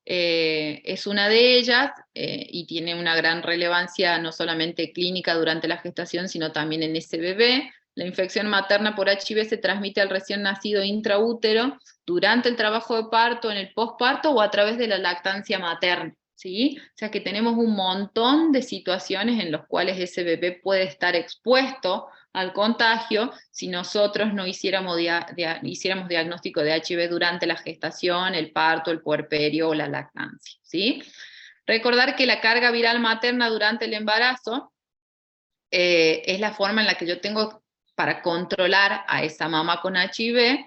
Speaker 2: es una de ellas y tiene una gran relevancia no solamente clínica durante la gestación, sino también en ese bebé. La infección materna por HIV se transmite al recién nacido intraútero durante el trabajo de parto, en el posparto o a través de la lactancia materna, ¿sí? O sea que tenemos un montón de situaciones en las cuales ese bebé puede estar expuesto al contagio si nosotros no hiciéramos diagnóstico de HIV durante la gestación, el parto, el puerperio o la lactancia, ¿sí? Recordar que la carga viral materna durante el embarazo es la forma en la que yo tengo para controlar a esa mamá con HIV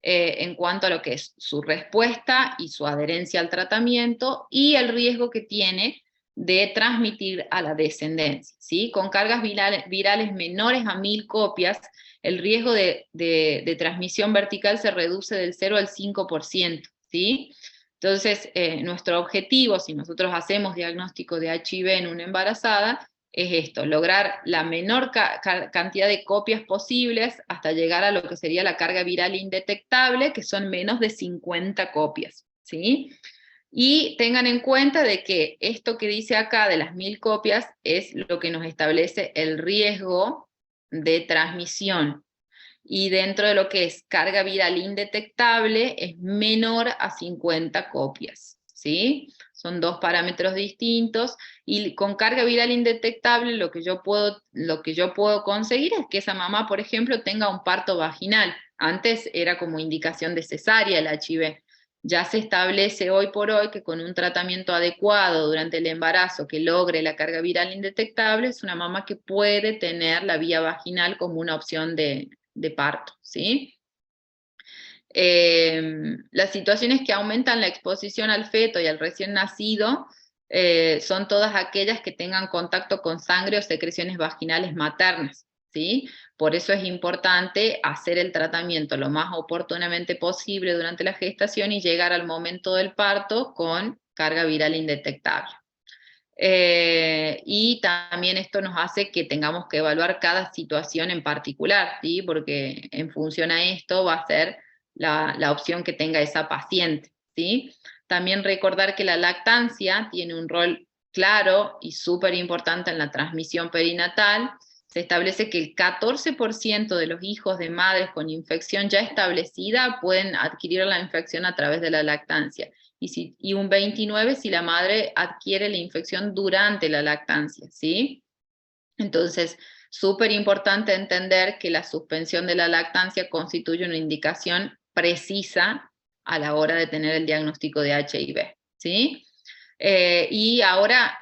Speaker 2: en cuanto a lo que es su respuesta y su adherencia al tratamiento y el riesgo que tiene de transmitir a la descendencia, ¿sí? Con cargas virales menores a 1000 copias, el riesgo de transmisión vertical se reduce del 0 al 5%, ¿sí? Entonces, nuestro objetivo, si nosotros hacemos diagnóstico de HIV en una embarazada, es esto, lograr la menor cantidad de copias posibles hasta llegar a lo que sería la carga viral indetectable, que son menos de 50 copias, ¿sí? Y tengan en cuenta de que esto que dice acá de las 1000 copias es lo que nos establece el riesgo de transmisión. Y dentro de lo que es carga viral indetectable es menor a 50 copias, ¿sí? Son dos parámetros distintos, y con carga viral indetectable lo que yo puedo conseguir es que esa mamá, por ejemplo, tenga un parto vaginal. Antes era como indicación de cesárea el HIV. Ya se establece hoy por hoy que con un tratamiento adecuado durante el embarazo que logre la carga viral indetectable, es una mamá que puede tener la vía vaginal como una opción de parto, ¿sí? Las situaciones que aumentan la exposición al feto y al recién nacido son todas aquellas que tengan contacto con sangre o secreciones vaginales maternas, ¿sí? Por eso es importante hacer el tratamiento lo más oportunamente posible durante la gestación y llegar al momento del parto con carga viral indetectable. Y también esto nos hace que tengamos que evaluar cada situación en particular, ¿sí? Porque en función a esto va a ser la opción que tenga esa paciente, ¿sí? También recordar que la lactancia tiene un rol claro y súper importante en la transmisión perinatal. Se establece que el 14% de los hijos de madres con infección ya establecida pueden adquirir la infección a través de la lactancia. Y un 29% si la madre adquiere la infección durante la lactancia, ¿sí? Entonces, súper importante entender que la suspensión de la lactancia constituye una indicación precisa a la hora de tener el diagnóstico de HIV, ¿sí? Y ahora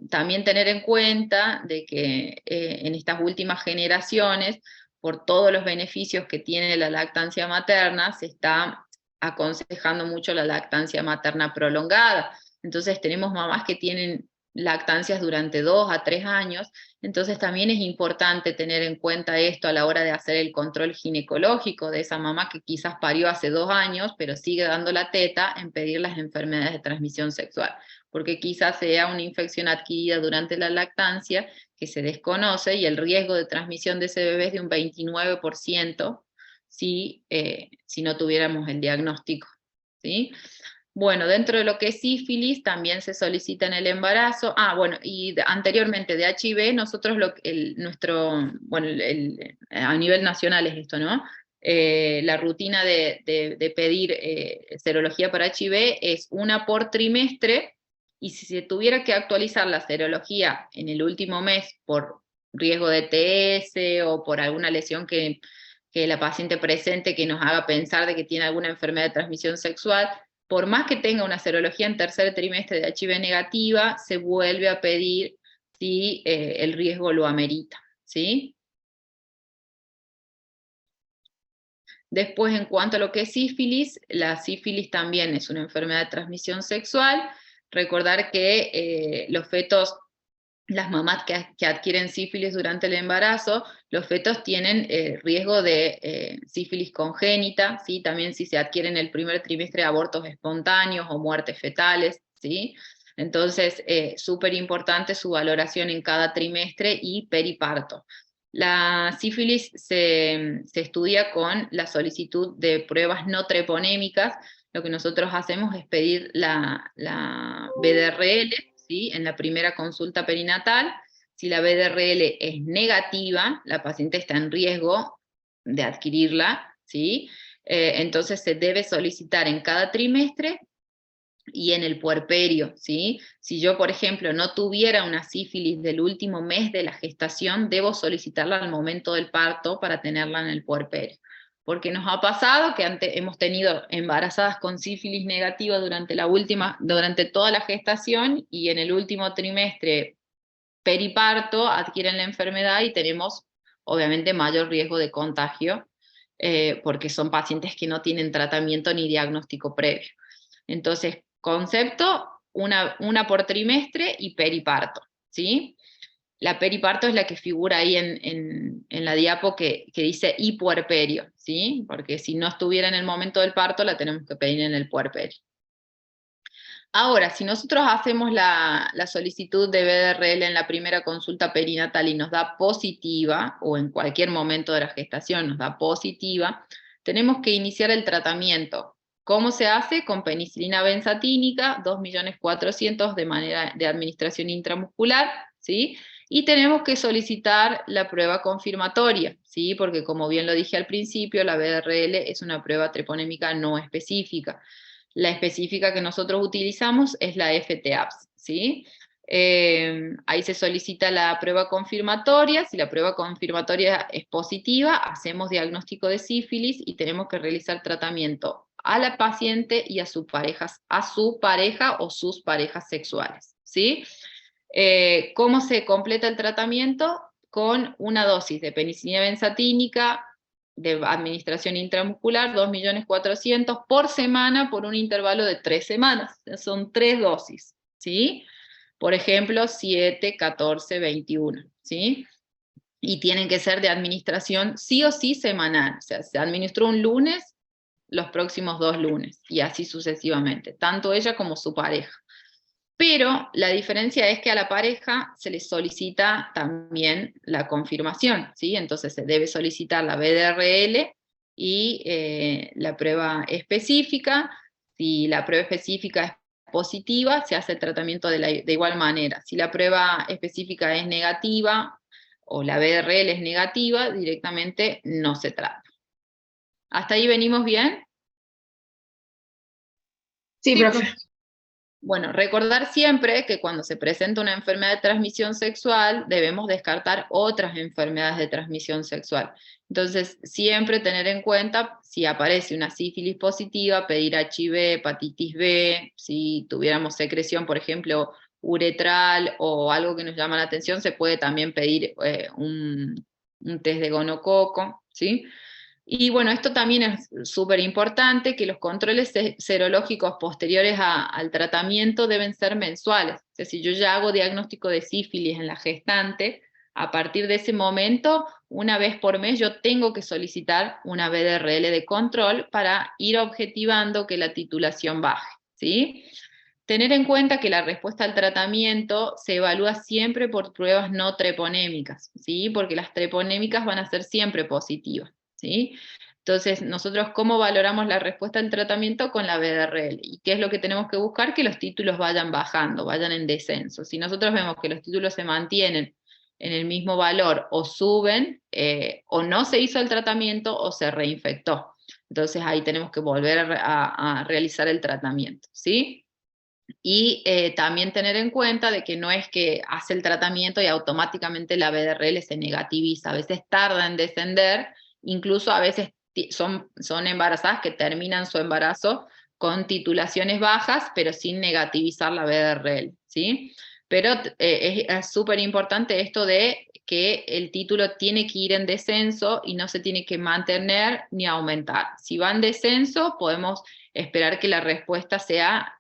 Speaker 2: también tener en cuenta de que en estas últimas generaciones, por todos los beneficios que tiene la lactancia materna, se está aconsejando mucho la lactancia materna prolongada. Entonces tenemos mamás que tienen lactancias durante 2 a 3 años, entonces también es importante tener en cuenta esto a la hora de hacer el control ginecológico de esa mamá que quizás parió hace 2 años, pero sigue dando la teta, en pedir las enfermedades de transmisión sexual, porque quizás sea una infección adquirida durante la lactancia que se desconoce y el riesgo de transmisión de ese bebé es de un 29%, si no tuviéramos el diagnóstico, ¿sí? Bueno, dentro de lo que es sífilis, también se solicita en el embarazo. Bueno, y anteriormente de HIV, nosotros a nivel nacional es esto, ¿no? La rutina de pedir serología para HIV es una por trimestre, y si se tuviera que actualizar la serología en el último mes por riesgo de TS o por alguna lesión que la paciente presente que nos haga pensar de que tiene alguna enfermedad de transmisión sexual, por más que tenga una serología en tercer trimestre de HIV negativa, se vuelve a pedir si el riesgo lo amerita, ¿sí? Después, en cuanto a lo que es sífilis, la sífilis también es una enfermedad de transmisión sexual. Recordar que los fetos, las mamás que adquieren sífilis durante el embarazo, los fetos tienen riesgo de sífilis congénita, ¿sí? También si se adquiere en el primer trimestre abortos espontáneos o muertes fetales, ¿sí? Entonces, súper importante su valoración en cada trimestre y periparto. La sífilis se estudia con la solicitud de pruebas no treponémicas. Lo que nosotros hacemos es pedir la BDRL, ¿sí? En la primera consulta perinatal. Si la BDRL es negativa, la paciente está en riesgo de adquirirla, ¿sí? Entonces se debe solicitar en cada trimestre y en el puerperio, ¿sí? Si yo, por ejemplo, no tuviera una sífilis del último mes de la gestación, debo solicitarla al momento del parto para tenerla en el puerperio. Porque nos ha pasado que hemos tenido embarazadas con sífilis negativa durante toda la gestación, y en el último trimestre periparto adquieren la enfermedad y tenemos obviamente mayor riesgo de contagio, porque son pacientes que no tienen tratamiento ni diagnóstico previo. Entonces, concepto, una por trimestre y periparto, ¿sí? La periparto es la que figura ahí en la diapo que dice y puerperio, ¿sí? Porque si no estuviera en el momento del parto, la tenemos que pedir en el puerperio. Ahora, si nosotros hacemos la solicitud de BDRL en la primera consulta perinatal y nos da positiva, o en cualquier momento de la gestación nos da positiva, tenemos que iniciar el tratamiento. ¿Cómo se hace? Con penicilina benzatínica, 2.400.000 de manera de administración intramuscular, ¿sí? Y tenemos que solicitar la prueba confirmatoria, ¿sí? Porque como bien lo dije al principio, la BDRL es una prueba treponémica no específica. La específica que nosotros utilizamos es la FTAPS, ¿sí? Ahí se solicita la prueba confirmatoria. Si la prueba confirmatoria es positiva, hacemos diagnóstico de sífilis y tenemos que realizar tratamiento a la paciente y a su pareja o sus parejas sexuales, ¿sí? ¿Cómo se completa el tratamiento? Con una dosis de penicilina benzatínica de administración intramuscular, 2.400.000 por semana por un intervalo de 3 semanas. Son 3 dosis, ¿sí? Por ejemplo, 7, 14, 21, ¿sí? Y tienen que ser de administración sí o sí semanal. O sea, se administró un lunes, los próximos 2 lunes, y así sucesivamente, tanto ella como su pareja. Pero la diferencia es que a la pareja se le solicita también la confirmación, ¿sí? Entonces se debe solicitar la BDRL y la prueba específica. Si la prueba específica es positiva, se hace el tratamiento de igual manera. Si la prueba específica es negativa o la BDRL es negativa, directamente no se trata. ¿Hasta ahí venimos bien?
Speaker 1: Sí, profe.
Speaker 2: Bueno, recordar siempre que cuando se presenta una enfermedad de transmisión sexual, debemos descartar otras enfermedades de transmisión sexual. Entonces, siempre tener en cuenta, si aparece una sífilis positiva, pedir HIV, hepatitis B. Si tuviéramos secreción, por ejemplo, uretral o algo que nos llama la atención, se puede también pedir un test de gonococo, ¿sí? Y bueno, esto también es súper importante, que los controles serológicos posteriores al tratamiento deben ser mensuales. O sea, si yo ya hago diagnóstico de sífilis en la gestante, a partir de ese momento, una vez por mes, yo tengo que solicitar una BDRL de control para ir objetivando que la titulación baje, ¿sí? Tener en cuenta que la respuesta al tratamiento se evalúa siempre por pruebas no treponémicas, ¿sí? Porque las treponémicas van a ser siempre positivas, ¿sí? Entonces, nosotros, ¿cómo valoramos la respuesta al tratamiento? Con la BDRL. ¿Y qué es lo que tenemos que buscar? Que los títulos vayan bajando, vayan en descenso. Si nosotros vemos que los títulos se mantienen en el mismo valor o suben, o no se hizo el tratamiento o se reinfectó. Entonces ahí tenemos que volver a realizar el tratamiento, ¿sí? Y también tener en cuenta de que no es que hace el tratamiento y automáticamente la BDRL se negativiza, a veces tarda en descender, incluso a veces son embarazadas que terminan su embarazo con titulaciones bajas, pero sin negativizar la BDRL, ¿sí? Pero es súper importante esto de que el título tiene que ir en descenso y no se tiene que mantener ni aumentar. Si va en descenso, podemos esperar que la respuesta sea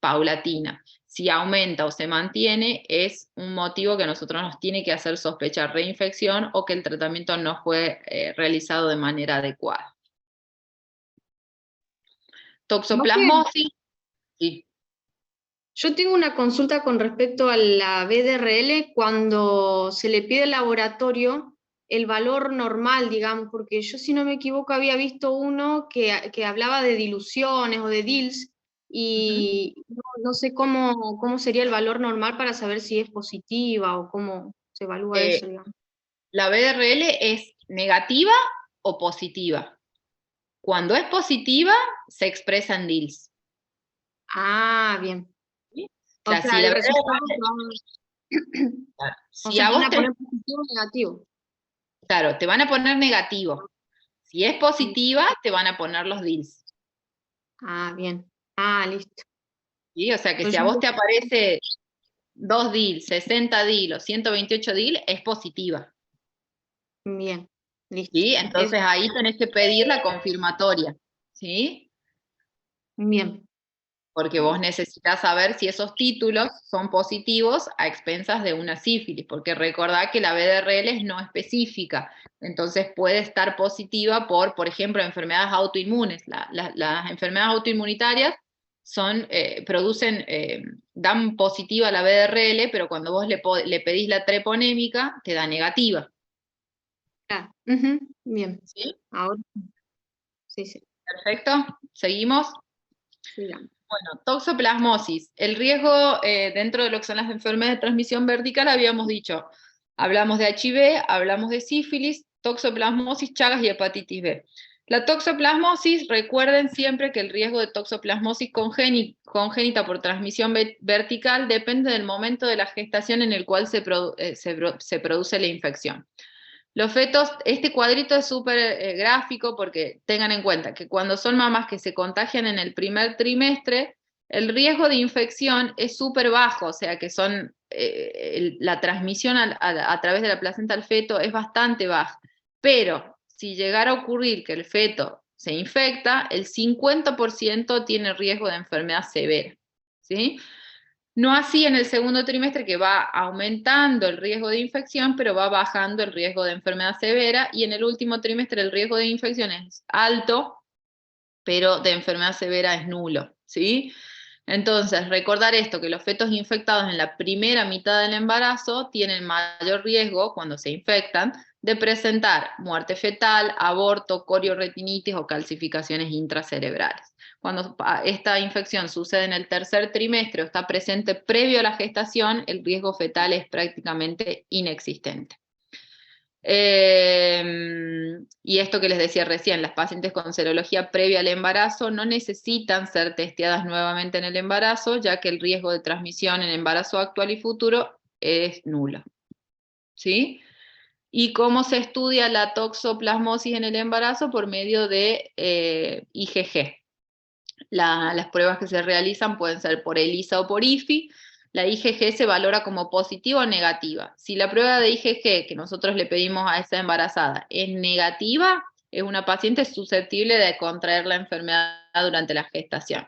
Speaker 2: paulatina. Si aumenta o se mantiene, es un motivo que a nosotros nos tiene que hacer sospechar reinfección o que el tratamiento no fue realizado de manera adecuada. Toxoplasmosis. Sí.
Speaker 3: Yo tengo una consulta con respecto a la BDRL cuando se le pide al laboratorio el valor normal, digamos, porque yo, si no me equivoco, había visto uno que hablaba de diluciones o de DILs, y no sé cómo sería el valor normal para saber si es positiva o cómo se evalúa eso, digamos.
Speaker 2: La BDRL es negativa o positiva. Cuando es positiva, se expresa en DILs.
Speaker 3: Ah, bien.
Speaker 2: ¿Sí?
Speaker 3: O sea,
Speaker 2: si
Speaker 3: el
Speaker 2: la
Speaker 3: resultado
Speaker 2: si
Speaker 3: o sea,
Speaker 2: a
Speaker 3: te van
Speaker 2: vos
Speaker 3: a poner positivo o negativo.
Speaker 2: Claro, te van a poner negativo. Si es positiva, te van a poner los DILs.
Speaker 3: Ah, bien. Ah, listo.
Speaker 2: ¿Sí? O sea que si
Speaker 3: Entonces,
Speaker 2: a vos te aparece 2 DIL, 60 DIL o 128 DIL, es positiva.
Speaker 3: bien, listo.
Speaker 2: ¿Sí? Entonces ahí tenés que pedir la confirmatoria. ¿Sí?
Speaker 3: Bien.
Speaker 2: Porque vos necesitas saber si esos títulos son positivos a expensas de una sífilis, porque recordá que la BDRL es no específica, entonces puede estar positiva por ejemplo, enfermedades autoinmunes. Las enfermedades autoinmunitarias dan positiva la BDRL, pero cuando vos le pedís la treponémica, te da negativa.
Speaker 3: Claro. Bien.
Speaker 2: ¿Sí?
Speaker 3: Ahora sí.
Speaker 2: Perfecto. ¿Seguimos?
Speaker 3: Sigamos.
Speaker 2: Bueno, toxoplasmosis. El riesgo dentro de lo que son las enfermedades de transmisión vertical, habíamos dicho, hablamos de HIV, hablamos de sífilis, toxoplasmosis, Chagas y hepatitis B. La toxoplasmosis, recuerden siempre que el riesgo de toxoplasmosis congénita por transmisión vertical depende del momento de la gestación en el cual se produce la infección. Los fetos, este cuadrito es súper gráfico porque tengan en cuenta que cuando son mamás que se contagian en el primer trimestre, el riesgo de infección es súper bajo, o sea que la transmisión a través de la placenta al feto es bastante baja. Pero si llegara a ocurrir que el feto se infecta, el 50% tiene riesgo de enfermedad severa, ¿sí? No así en el segundo trimestre, que va aumentando el riesgo de infección, pero va bajando el riesgo de enfermedad severa, y en el último trimestre el riesgo de infección es alto, pero de enfermedad severa es nulo, ¿sí? Entonces, recordar esto, que los fetos infectados en la primera mitad del embarazo tienen mayor riesgo, cuando se infectan, de presentar muerte fetal, aborto, corioretinitis o calcificaciones intracerebrales. Cuando esta infección sucede en el tercer trimestre o está presente previo a la gestación, el riesgo fetal es prácticamente inexistente. Y esto que les decía recién, las pacientes con serología previa al embarazo no necesitan ser testeadas nuevamente en el embarazo, ya que el riesgo de transmisión en embarazo actual y futuro es nulo. ¿Sí? ¿Y cómo se estudia la toxoplasmosis en el embarazo? Por medio de IgG. Las pruebas que se realizan pueden ser por ELISA o por IFI. La IgG se valora como positiva o negativa. Si la prueba de IgG que nosotros le pedimos a esa embarazada es negativa, es una paciente susceptible de contraer la enfermedad durante la gestación.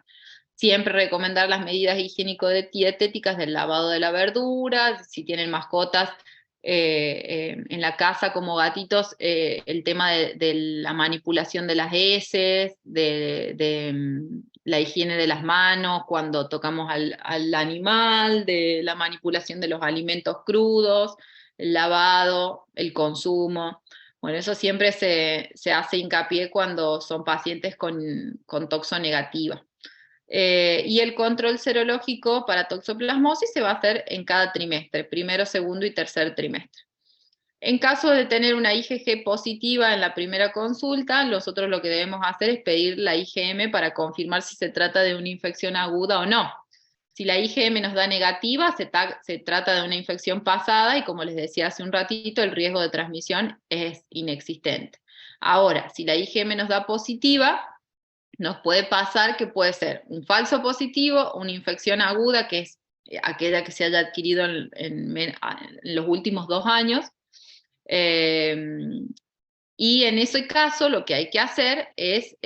Speaker 2: Siempre recomendar las medidas higiénico-dietéticas del lavado de la verdura, si tienen mascotas en la casa como gatitos, el tema de la manipulación de las heces, la higiene de las manos cuando tocamos al animal, de la manipulación de los alimentos crudos, el lavado, el consumo. Bueno, eso siempre se hace hincapié cuando son pacientes con toxo negativa. Y el control serológico para toxoplasmosis se va a hacer en cada trimestre, primero, segundo y tercer trimestre. En caso de tener una IgG positiva en la primera consulta, nosotros lo que debemos hacer es pedir la IgM para confirmar si se trata de una infección aguda o no. Si la IgM nos da negativa, se trata de una infección pasada y, como les decía hace un ratito, el riesgo de transmisión es inexistente. Ahora, si la IgM nos da positiva, nos puede pasar que puede ser un falso positivo, una infección aguda, que es aquella que se haya adquirido en los últimos 2 años, y en ese caso lo que hay que hacer es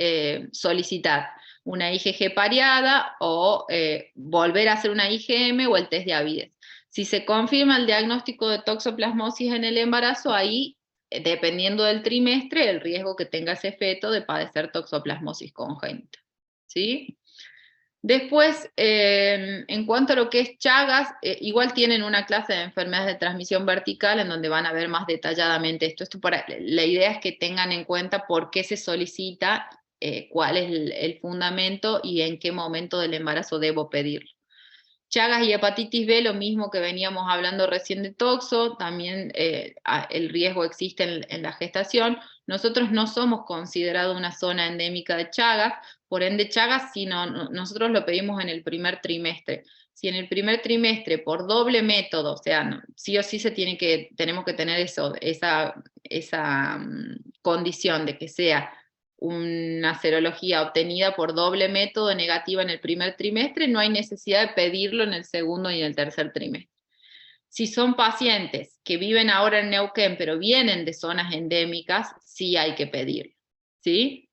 Speaker 2: solicitar una IgG pareada o volver a hacer una IgM o el test de avidez. Si se confirma el diagnóstico de toxoplasmosis en el embarazo, ahí, dependiendo del trimestre, el riesgo que tenga ese feto de padecer toxoplasmosis congénita. ¿Sí? Después, en cuanto a lo que es Chagas, igual tienen una clase de enfermedades de transmisión vertical en donde van a ver más detalladamente esto. La idea es que tengan en cuenta por qué se solicita, cuál es el fundamento y en qué momento del embarazo debo pedirlo. Chagas y hepatitis B, lo mismo que veníamos hablando recién de toxo, también el riesgo existe en la gestación. Nosotros no somos considerados una zona endémica de Chagas, por ende Chagas nosotros lo pedimos en el primer trimestre. Si en el primer trimestre por doble método, o sea, sí o sí tenemos que tener esa condición de que sea una serología obtenida por doble método negativa en el primer trimestre, no hay necesidad de pedirlo en el segundo y en el tercer trimestre. Si son pacientes que viven ahora en Neuquén, pero vienen de zonas endémicas, sí hay que pedirlo, ¿sí?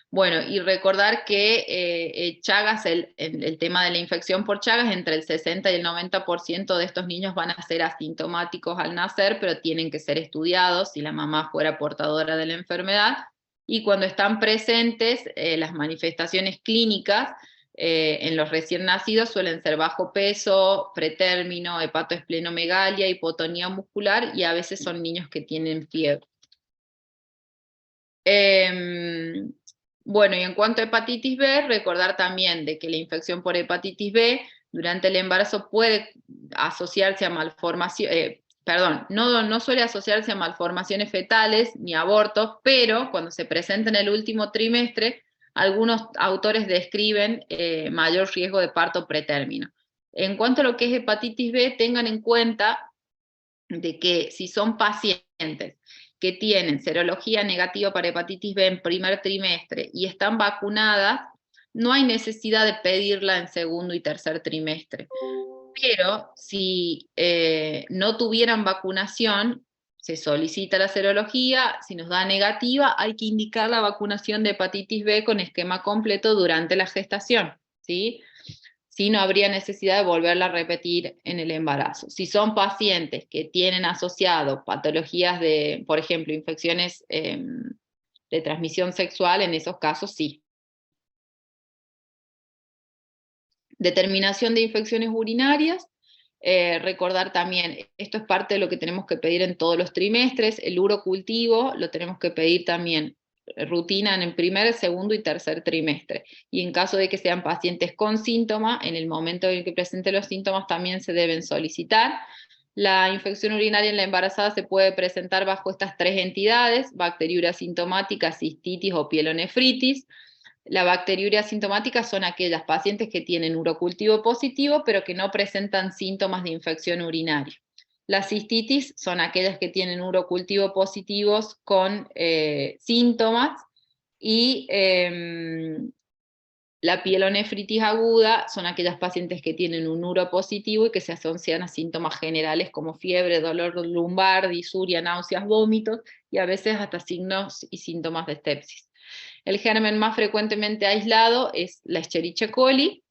Speaker 2: Bueno, y recordar que Chagas, el tema de la infección por Chagas, entre el 60 y el 90% de estos niños van a ser asintomáticos al nacer, pero tienen que ser estudiados si la mamá fuera portadora de la enfermedad, y cuando están presentes, las manifestaciones clínicas en los recién nacidos suelen ser bajo peso, pretérmino, hepatoesplenomegalia, hipotonía muscular, y a veces son niños que tienen fiebre. Bueno, y en cuanto a hepatitis B, recordar también de que la infección por hepatitis B durante el embarazo puede asociarse a malformaciones, no suele asociarse a malformaciones fetales ni abortos, pero cuando se presenta en el último trimestre, algunos autores describen mayor riesgo de parto pretérmino. En cuanto a lo que es hepatitis B, tengan en cuenta de que si son pacientes que tienen serología negativa para hepatitis B en primer trimestre y están vacunadas, no hay necesidad de pedirla en segundo y tercer trimestre. Pero si no tuvieran vacunación, se solicita la serología, si nos da negativa, hay que indicar la vacunación de hepatitis B con esquema completo durante la gestación, ¿sí? Si no habría necesidad de volverla a repetir en el embarazo. Si son pacientes que tienen asociado patologías de, por ejemplo, infecciones de transmisión sexual, en esos casos sí. Determinación de infecciones urinarias. Recordar también, esto es parte de lo que tenemos que pedir en todos los trimestres, el urocultivo lo tenemos que pedir también rutina en el primer, segundo y tercer trimestre. Y en caso de que sean pacientes con síntomas, en el momento en que presenten los síntomas también se deben solicitar. La infección urinaria en la embarazada se puede presentar bajo estas 3 entidades: bacteriuria asintomática, cistitis o pielonefritis. La bacteriuria asintomática son aquellas pacientes que tienen urocultivo positivo, pero que no presentan síntomas de infección urinaria. Las cistitis son aquellas que tienen urocultivo positivos con síntomas, y la pielonefritis aguda son aquellas pacientes que tienen un uro positivo y que se asocian a síntomas generales como fiebre, dolor lumbar, disuria, náuseas, vómitos, y a veces hasta signos y síntomas de sepsis. El germen más frecuentemente aislado es la Escherichia coli.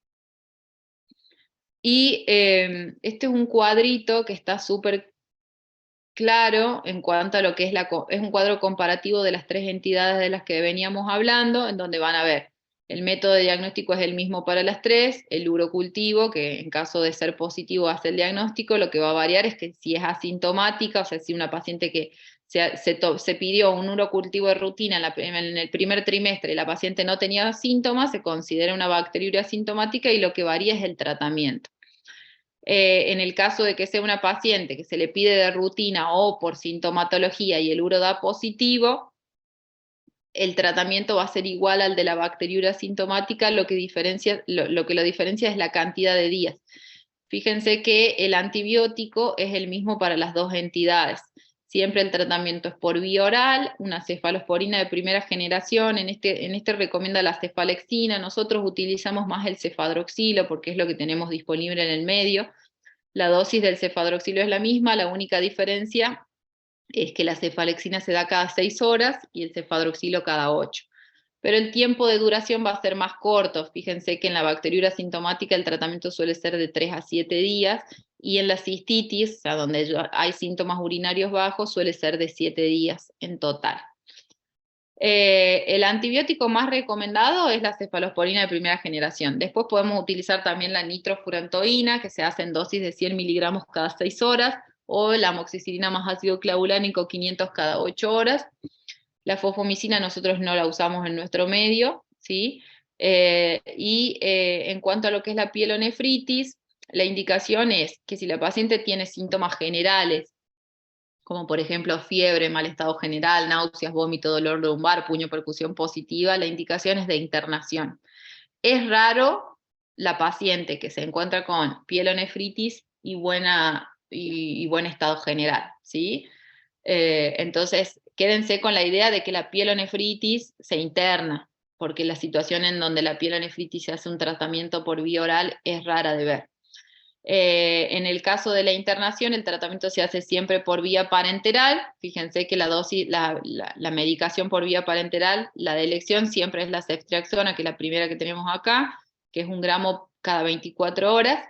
Speaker 2: Y este es un cuadrito que está súper claro en cuanto a lo que es un cuadro comparativo de las 3 entidades de las que veníamos hablando, en donde van a ver El método de diagnóstico es el mismo para las tres, el urocultivo, que en caso de ser positivo hace el diagnóstico, lo que va a variar es que si es asintomática, o sea, si una paciente que se pidió un urocultivo de rutina en el primer trimestre y la paciente no tenía síntomas, se considera una bacteriuria asintomática y lo que varía es el tratamiento. En el caso de que sea una paciente que se le pide de rutina o por sintomatología y el uro da positivo, el tratamiento va a ser igual al de la bacteriuria asintomática, lo que lo diferencia es la cantidad de días. Fíjense que el antibiótico es el mismo para las dos entidades. Siempre el tratamiento es por vía oral, una cefalosporina de primera generación, en este recomienda la cefalexina, nosotros utilizamos más el cefadroxilo porque es lo que tenemos disponible en el medio. La dosis del cefadroxilo es la misma, la única diferencia es que la cefalexina se da cada 6 horas y el cefadroxilo cada 8. Pero el tiempo de duración va a ser más corto. Fíjense que en la bacteriuria asintomática el tratamiento suele ser de 3 a 7 días y en la cistitis, o sea, donde hay síntomas urinarios bajos, suele ser de 7 días en total. El antibiótico más recomendado es la cefalosporina de primera generación. Después podemos utilizar también la nitrofurantoína, que se hace en dosis de 100 miligramos cada 6 horas, o la amoxicilina más ácido clavulánico 500 cada 8 horas. La fosfomicina nosotros no la usamos en nuestro medio, ¿sí? En cuanto a lo que es la pielonefritis, la indicación es que si la paciente tiene síntomas generales, como por ejemplo fiebre, mal estado general, náuseas, vómito, dolor lumbar, puño, percusión positiva, la indicación es de internación. Es raro la paciente que se encuentra con pielonefritis y buen estado general, ¿sí? Entonces, quédense con la idea de que la pielonefritis se interna, porque la situación en donde la pielonefritis se hace un tratamiento por vía oral es rara de ver. En el caso de la internación, el tratamiento se hace siempre por vía parenteral. Fíjense que la medicación por vía parenteral, la de elección siempre es la ceftriaxona, que es la primera que tenemos acá, que es 1 gramo cada 24 horas.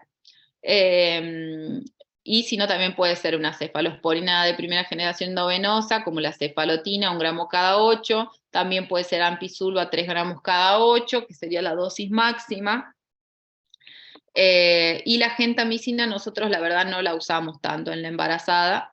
Speaker 2: Y si no, también puede ser una cefalosporina de primera generación endovenosa, como la cefalotina, 1 gramo cada 8. También puede ser ampicilva, 3 gramos cada 8, que sería la dosis máxima. Y la gentamicina nosotros la verdad no la usamos tanto en la embarazada,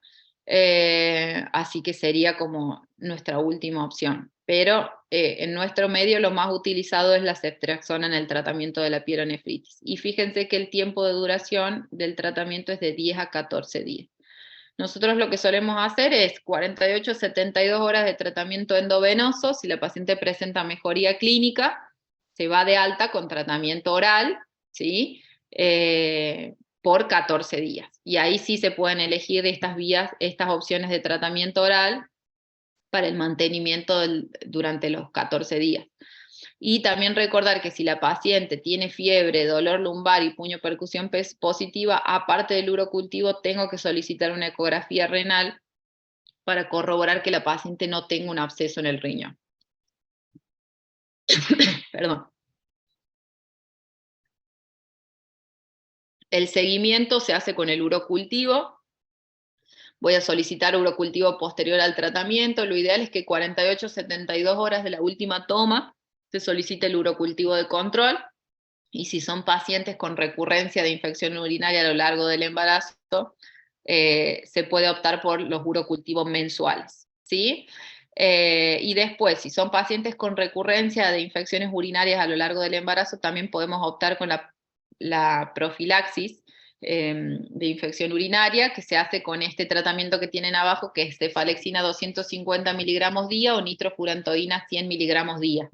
Speaker 2: así que sería como nuestra última opción. Pero en nuestro medio lo más utilizado es la ceftriaxona en el tratamiento de la pielonefritis. Y fíjense que el tiempo de duración del tratamiento es de 10 a 14 días. Nosotros lo que solemos hacer es 48 a 72 horas de tratamiento endovenoso. Si la paciente presenta mejoría clínica, se va de alta con tratamiento oral, ¿sí? Por 14 días. Y ahí sí se pueden elegir estas opciones de tratamiento oral para el mantenimiento durante los 14 días. Y también recordar que si la paciente tiene fiebre, dolor lumbar y puño percusión positiva, aparte del urocultivo, tengo que solicitar una ecografía renal para corroborar que la paciente no tenga un absceso en el riñón. Perdón. El seguimiento se hace con el urocultivo. Voy a solicitar urocultivo posterior al tratamiento. Lo ideal es que 48 a 72 horas de la última toma se solicite el urocultivo de control. Y si son pacientes con recurrencia de infección urinaria a lo largo del embarazo, se puede optar por los urocultivos mensuales, ¿sí? Y después, si son pacientes con recurrencia de infecciones urinarias a lo largo del embarazo, también podemos optar con la profilaxis de infección urinaria, que se hace con este tratamiento que tienen abajo, que es cefalexina 250 miligramos día o nitrofurantoína 100 miligramos día,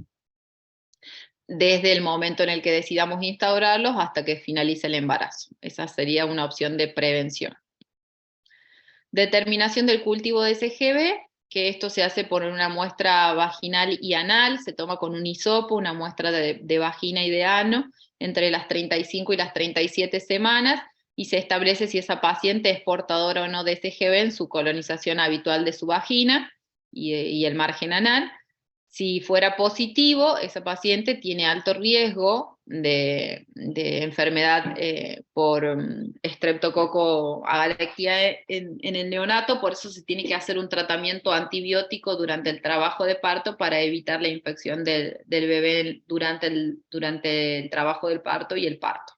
Speaker 2: desde el momento en el que decidamos instaurarlos hasta que finalice el embarazo. Esa sería una opción de prevención. Determinación del cultivo de SGB, que esto se hace por una muestra vaginal y anal, se toma con un hisopo, una muestra de vagina y de ano, entre las 35 y las 37 semanas, y se establece si esa paciente es portadora o no de SGB en su colonización habitual de su vagina y el margen anal. Si fuera positivo, esa paciente tiene alto riesgo de enfermedad por Streptococcus agalactiae en el neonato, por eso se tiene que hacer un tratamiento antibiótico durante el trabajo de parto para evitar la infección del bebé durante el trabajo del parto y el parto.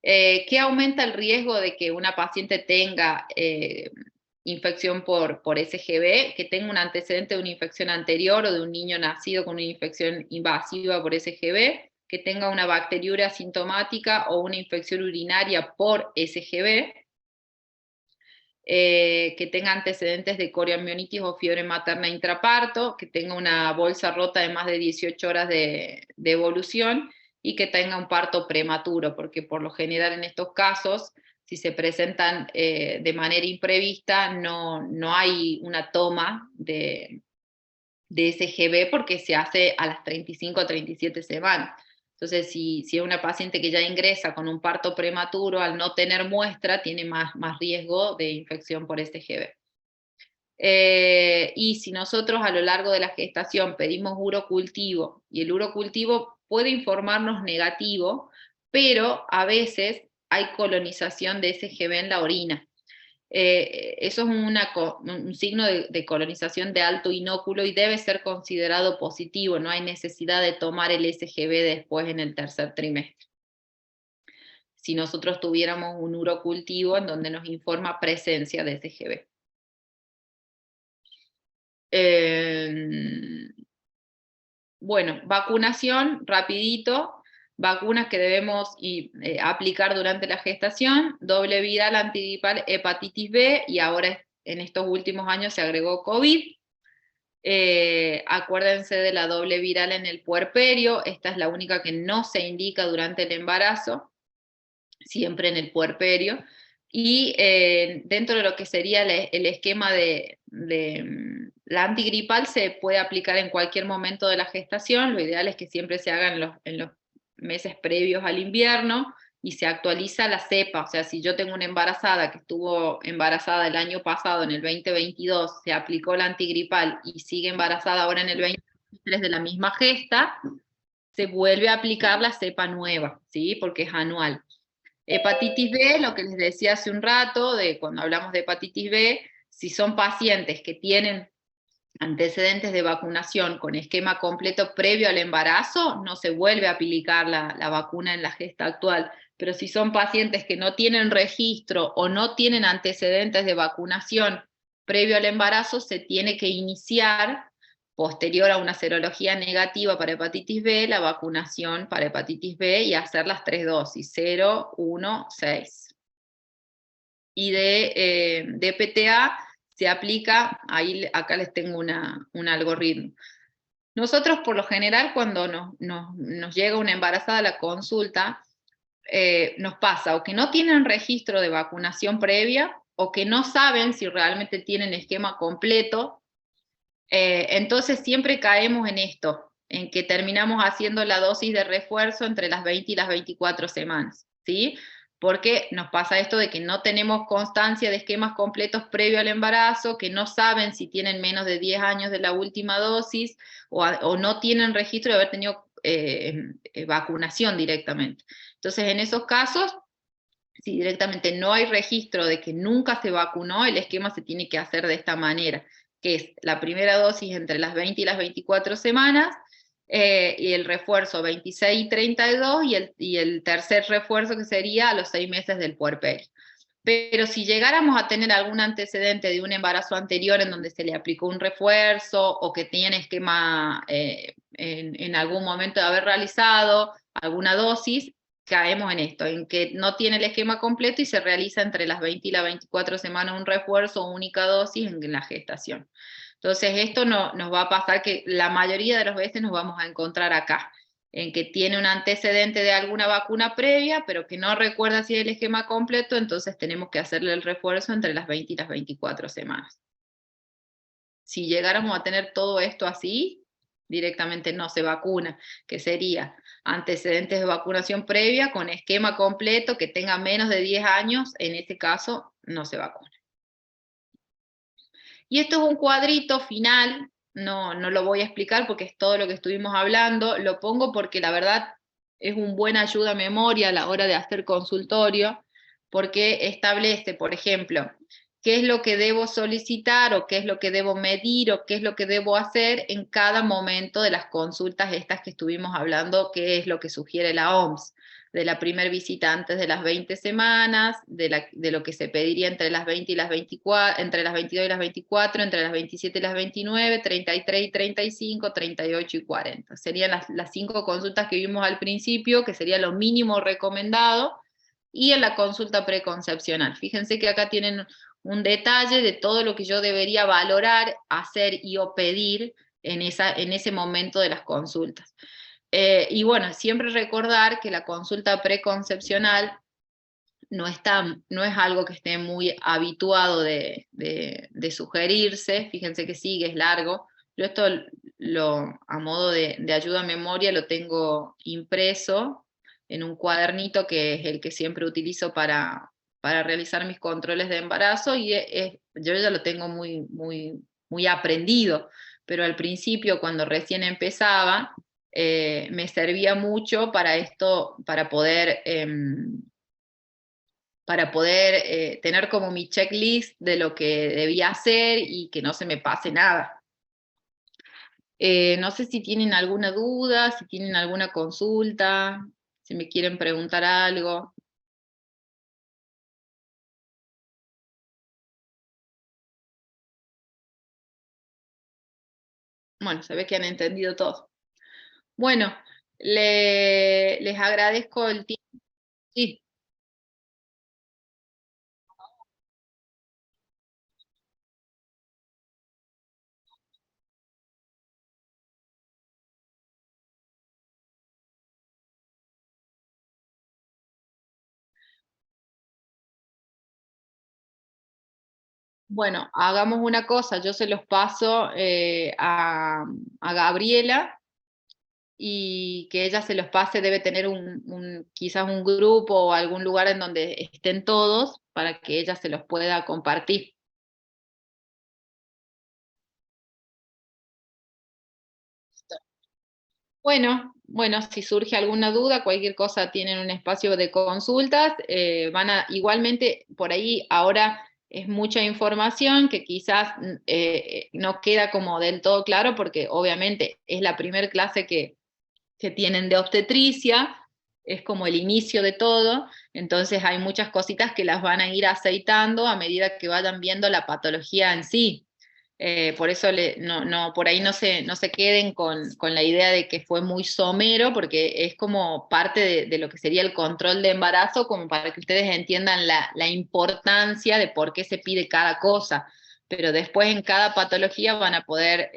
Speaker 2: ¿Qué aumenta el riesgo de que una paciente tenga infección por SGB? Que tenga un antecedente de una infección anterior o de un niño nacido con una infección invasiva por SGB, que tenga una bacteriuria asintomática o una infección urinaria por SGB, que tenga antecedentes de coriomionitis o fiebre materna intraparto, que tenga una bolsa rota de más de 18 horas de evolución, y que tenga un parto prematuro, porque por lo general en estos casos, si se presentan de manera imprevista, no hay una toma de SGB porque se hace a las 35 o 37 semanas. Entonces, si es una paciente que ya ingresa con un parto prematuro, al no tener muestra, tiene más riesgo de infección por SGB. Y si nosotros a lo largo de la gestación pedimos urocultivo, y el urocultivo puede informarnos negativo, pero a veces hay colonización de SGB en la orina. Eso es un signo de colonización de alto inóculo y debe ser considerado positivo, no hay necesidad de tomar el SGB después en el tercer trimestre. Si nosotros tuviéramos un urocultivo en donde nos informa presencia de SGB. Bueno, vacunación, rapidito. Vacunas que debemos aplicar durante la gestación: doble viral, antigripal, hepatitis B, y ahora en estos últimos años se agregó COVID. Acuérdense de la doble viral en el puerperio, esta es la única que no se indica durante el embarazo, siempre en el puerperio. Y dentro de lo que sería el esquema de la antigripal, se puede aplicar en cualquier momento de la gestación. Lo ideal es que siempre se haga en los meses previos al invierno, y se actualiza la cepa. O sea, si yo tengo una embarazada que estuvo embarazada el año pasado, en el 2022, se aplicó la antigripal y sigue embarazada ahora en el 2023 de la misma gesta, se vuelve a aplicar la cepa nueva, ¿sí? Porque es anual. Hepatitis B, lo que les decía hace un rato, de cuando hablamos de hepatitis B, si son pacientes que tienen antecedentes de vacunación con esquema completo previo al embarazo, no se vuelve a aplicar la vacuna en la gesta actual. Pero si son pacientes que no tienen registro o no tienen antecedentes de vacunación previo al embarazo, se tiene que iniciar, posterior a una serología negativa para hepatitis B, la vacunación para hepatitis B y hacer las 3 dosis, 0, 1, 6. Y de PTA se aplica, acá les tengo un algoritmo. Nosotros por lo general cuando nos llega una embarazada a la consulta, nos pasa o que no tienen registro de vacunación previa, o que no saben si realmente tienen esquema completo. Entonces siempre caemos en esto, en que terminamos haciendo la dosis de refuerzo entre las 20 y las 24 semanas, ¿sí? Porque nos pasa esto de que no tenemos constancia de esquemas completos previo al embarazo, que no saben si tienen menos de 10 años de la última dosis, o no tienen registro de haber tenido vacunación directamente. Entonces, en esos casos, si directamente no hay registro de que nunca se vacunó, el esquema se tiene que hacer de esta manera, que es la primera dosis entre las 20 y las 24 semanas, y el refuerzo 26 y 32, y el tercer refuerzo que sería a los 6 meses del puerperio. Pero si llegáramos a tener algún antecedente de un embarazo anterior en donde se le aplicó un refuerzo, o que tiene esquema en algún momento de haber realizado alguna dosis, caemos en esto, en que no tiene el esquema completo y se realiza entre las 20 y las 24 semanas un refuerzo o única dosis en la gestación. Entonces esto nos va a pasar que la mayoría de las veces nos vamos a encontrar acá, en que tiene un antecedente de alguna vacuna previa, pero que no recuerda si es el esquema completo, entonces tenemos que hacerle el refuerzo entre las 20 y las 24 semanas. Si llegáramos a tener todo esto así, directamente no se vacuna, que sería antecedentes de vacunación previa con esquema completo, que tenga menos de 10 años, en este caso no se vacuna. Y esto es un cuadrito final no lo voy a explicar porque es todo lo que estuvimos hablando, lo pongo porque la verdad es un buena ayuda a memoria a la hora de hacer consultorio, porque establece, por ejemplo, qué es lo que debo solicitar, o qué es lo que debo medir, o qué es lo que debo hacer en cada momento de las consultas estas que estuvimos hablando, qué es lo que sugiere la OMS, de la primer visita antes de las 20 semanas, de lo que se pediría entre las 20 y las 24, entre las 22 y las 24, entre las 27 y las 29, 33 y 35, 38 y 40. Serían las 5 consultas que vimos al principio, que sería lo mínimo recomendado, y en la consulta preconcepcional. Fíjense que acá tienen un detalle de todo lo que yo debería valorar, hacer y o pedir en ese momento de las consultas. Y bueno, siempre recordar que la consulta preconcepcional no es algo que esté muy habituado de sugerirse. Fíjense que sigue, es largo. Yo esto a modo de ayuda a memoria lo tengo impreso en un cuadernito que es el que siempre utilizo para realizar mis controles de embarazo, y yo ya lo tengo muy aprendido, pero al principio, cuando recién empezaba, me servía mucho para esto, para poder tener como mi checklist de lo que debía hacer y que no se me pase nada. No sé si tienen alguna duda, si tienen alguna consulta, si me quieren preguntar algo. Bueno, se ve que han entendido todo. Bueno, les agradezco el tiempo. Sí. Bueno, hagamos una cosa, yo se los paso a Gabriela, y que ella se los pase. Debe tener quizás un grupo o algún lugar en donde estén todos, para que ella se los pueda compartir. Bueno, si surge alguna duda, cualquier cosa, tienen un espacio de consultas, igualmente por ahí ahora es mucha información que quizás no queda como del todo claro, porque obviamente es la primer clase que tienen de obstetricia, es como el inicio de todo, entonces hay muchas cositas que las van a ir aceitando a medida que vayan viendo la patología en sí. Por eso por ahí no se queden con la idea de que fue muy somero, porque es como parte de lo que sería el control de embarazo, como para que ustedes entiendan la importancia de por qué se pide cada cosa, pero después en cada patología van a poder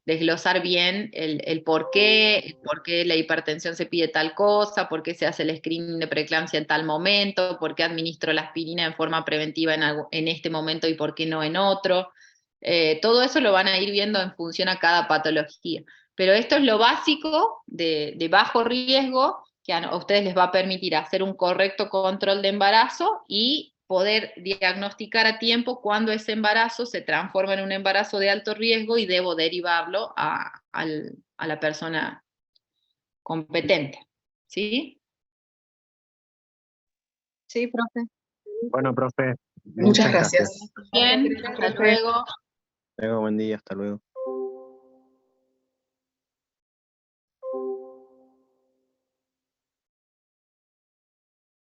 Speaker 2: desglosar bien el por qué la hipertensión se pide tal cosa, por qué se hace el screening de preeclampsia en tal momento, por qué administro la aspirina en forma preventiva en este momento y por qué no en otro. Todo eso lo van a ir viendo en función a cada patología. Pero esto es lo básico de bajo riesgo, que a ustedes les va a permitir hacer un correcto control de embarazo y poder diagnosticar a tiempo cuando ese embarazo se transforma en un embarazo de alto riesgo y debo derivarlo a la persona competente. ¿Sí?
Speaker 3: Sí, profe.
Speaker 4: Bueno, profe,
Speaker 1: Muchas gracias.
Speaker 2: Bien, hasta luego.
Speaker 4: Luego, buen día, hasta luego.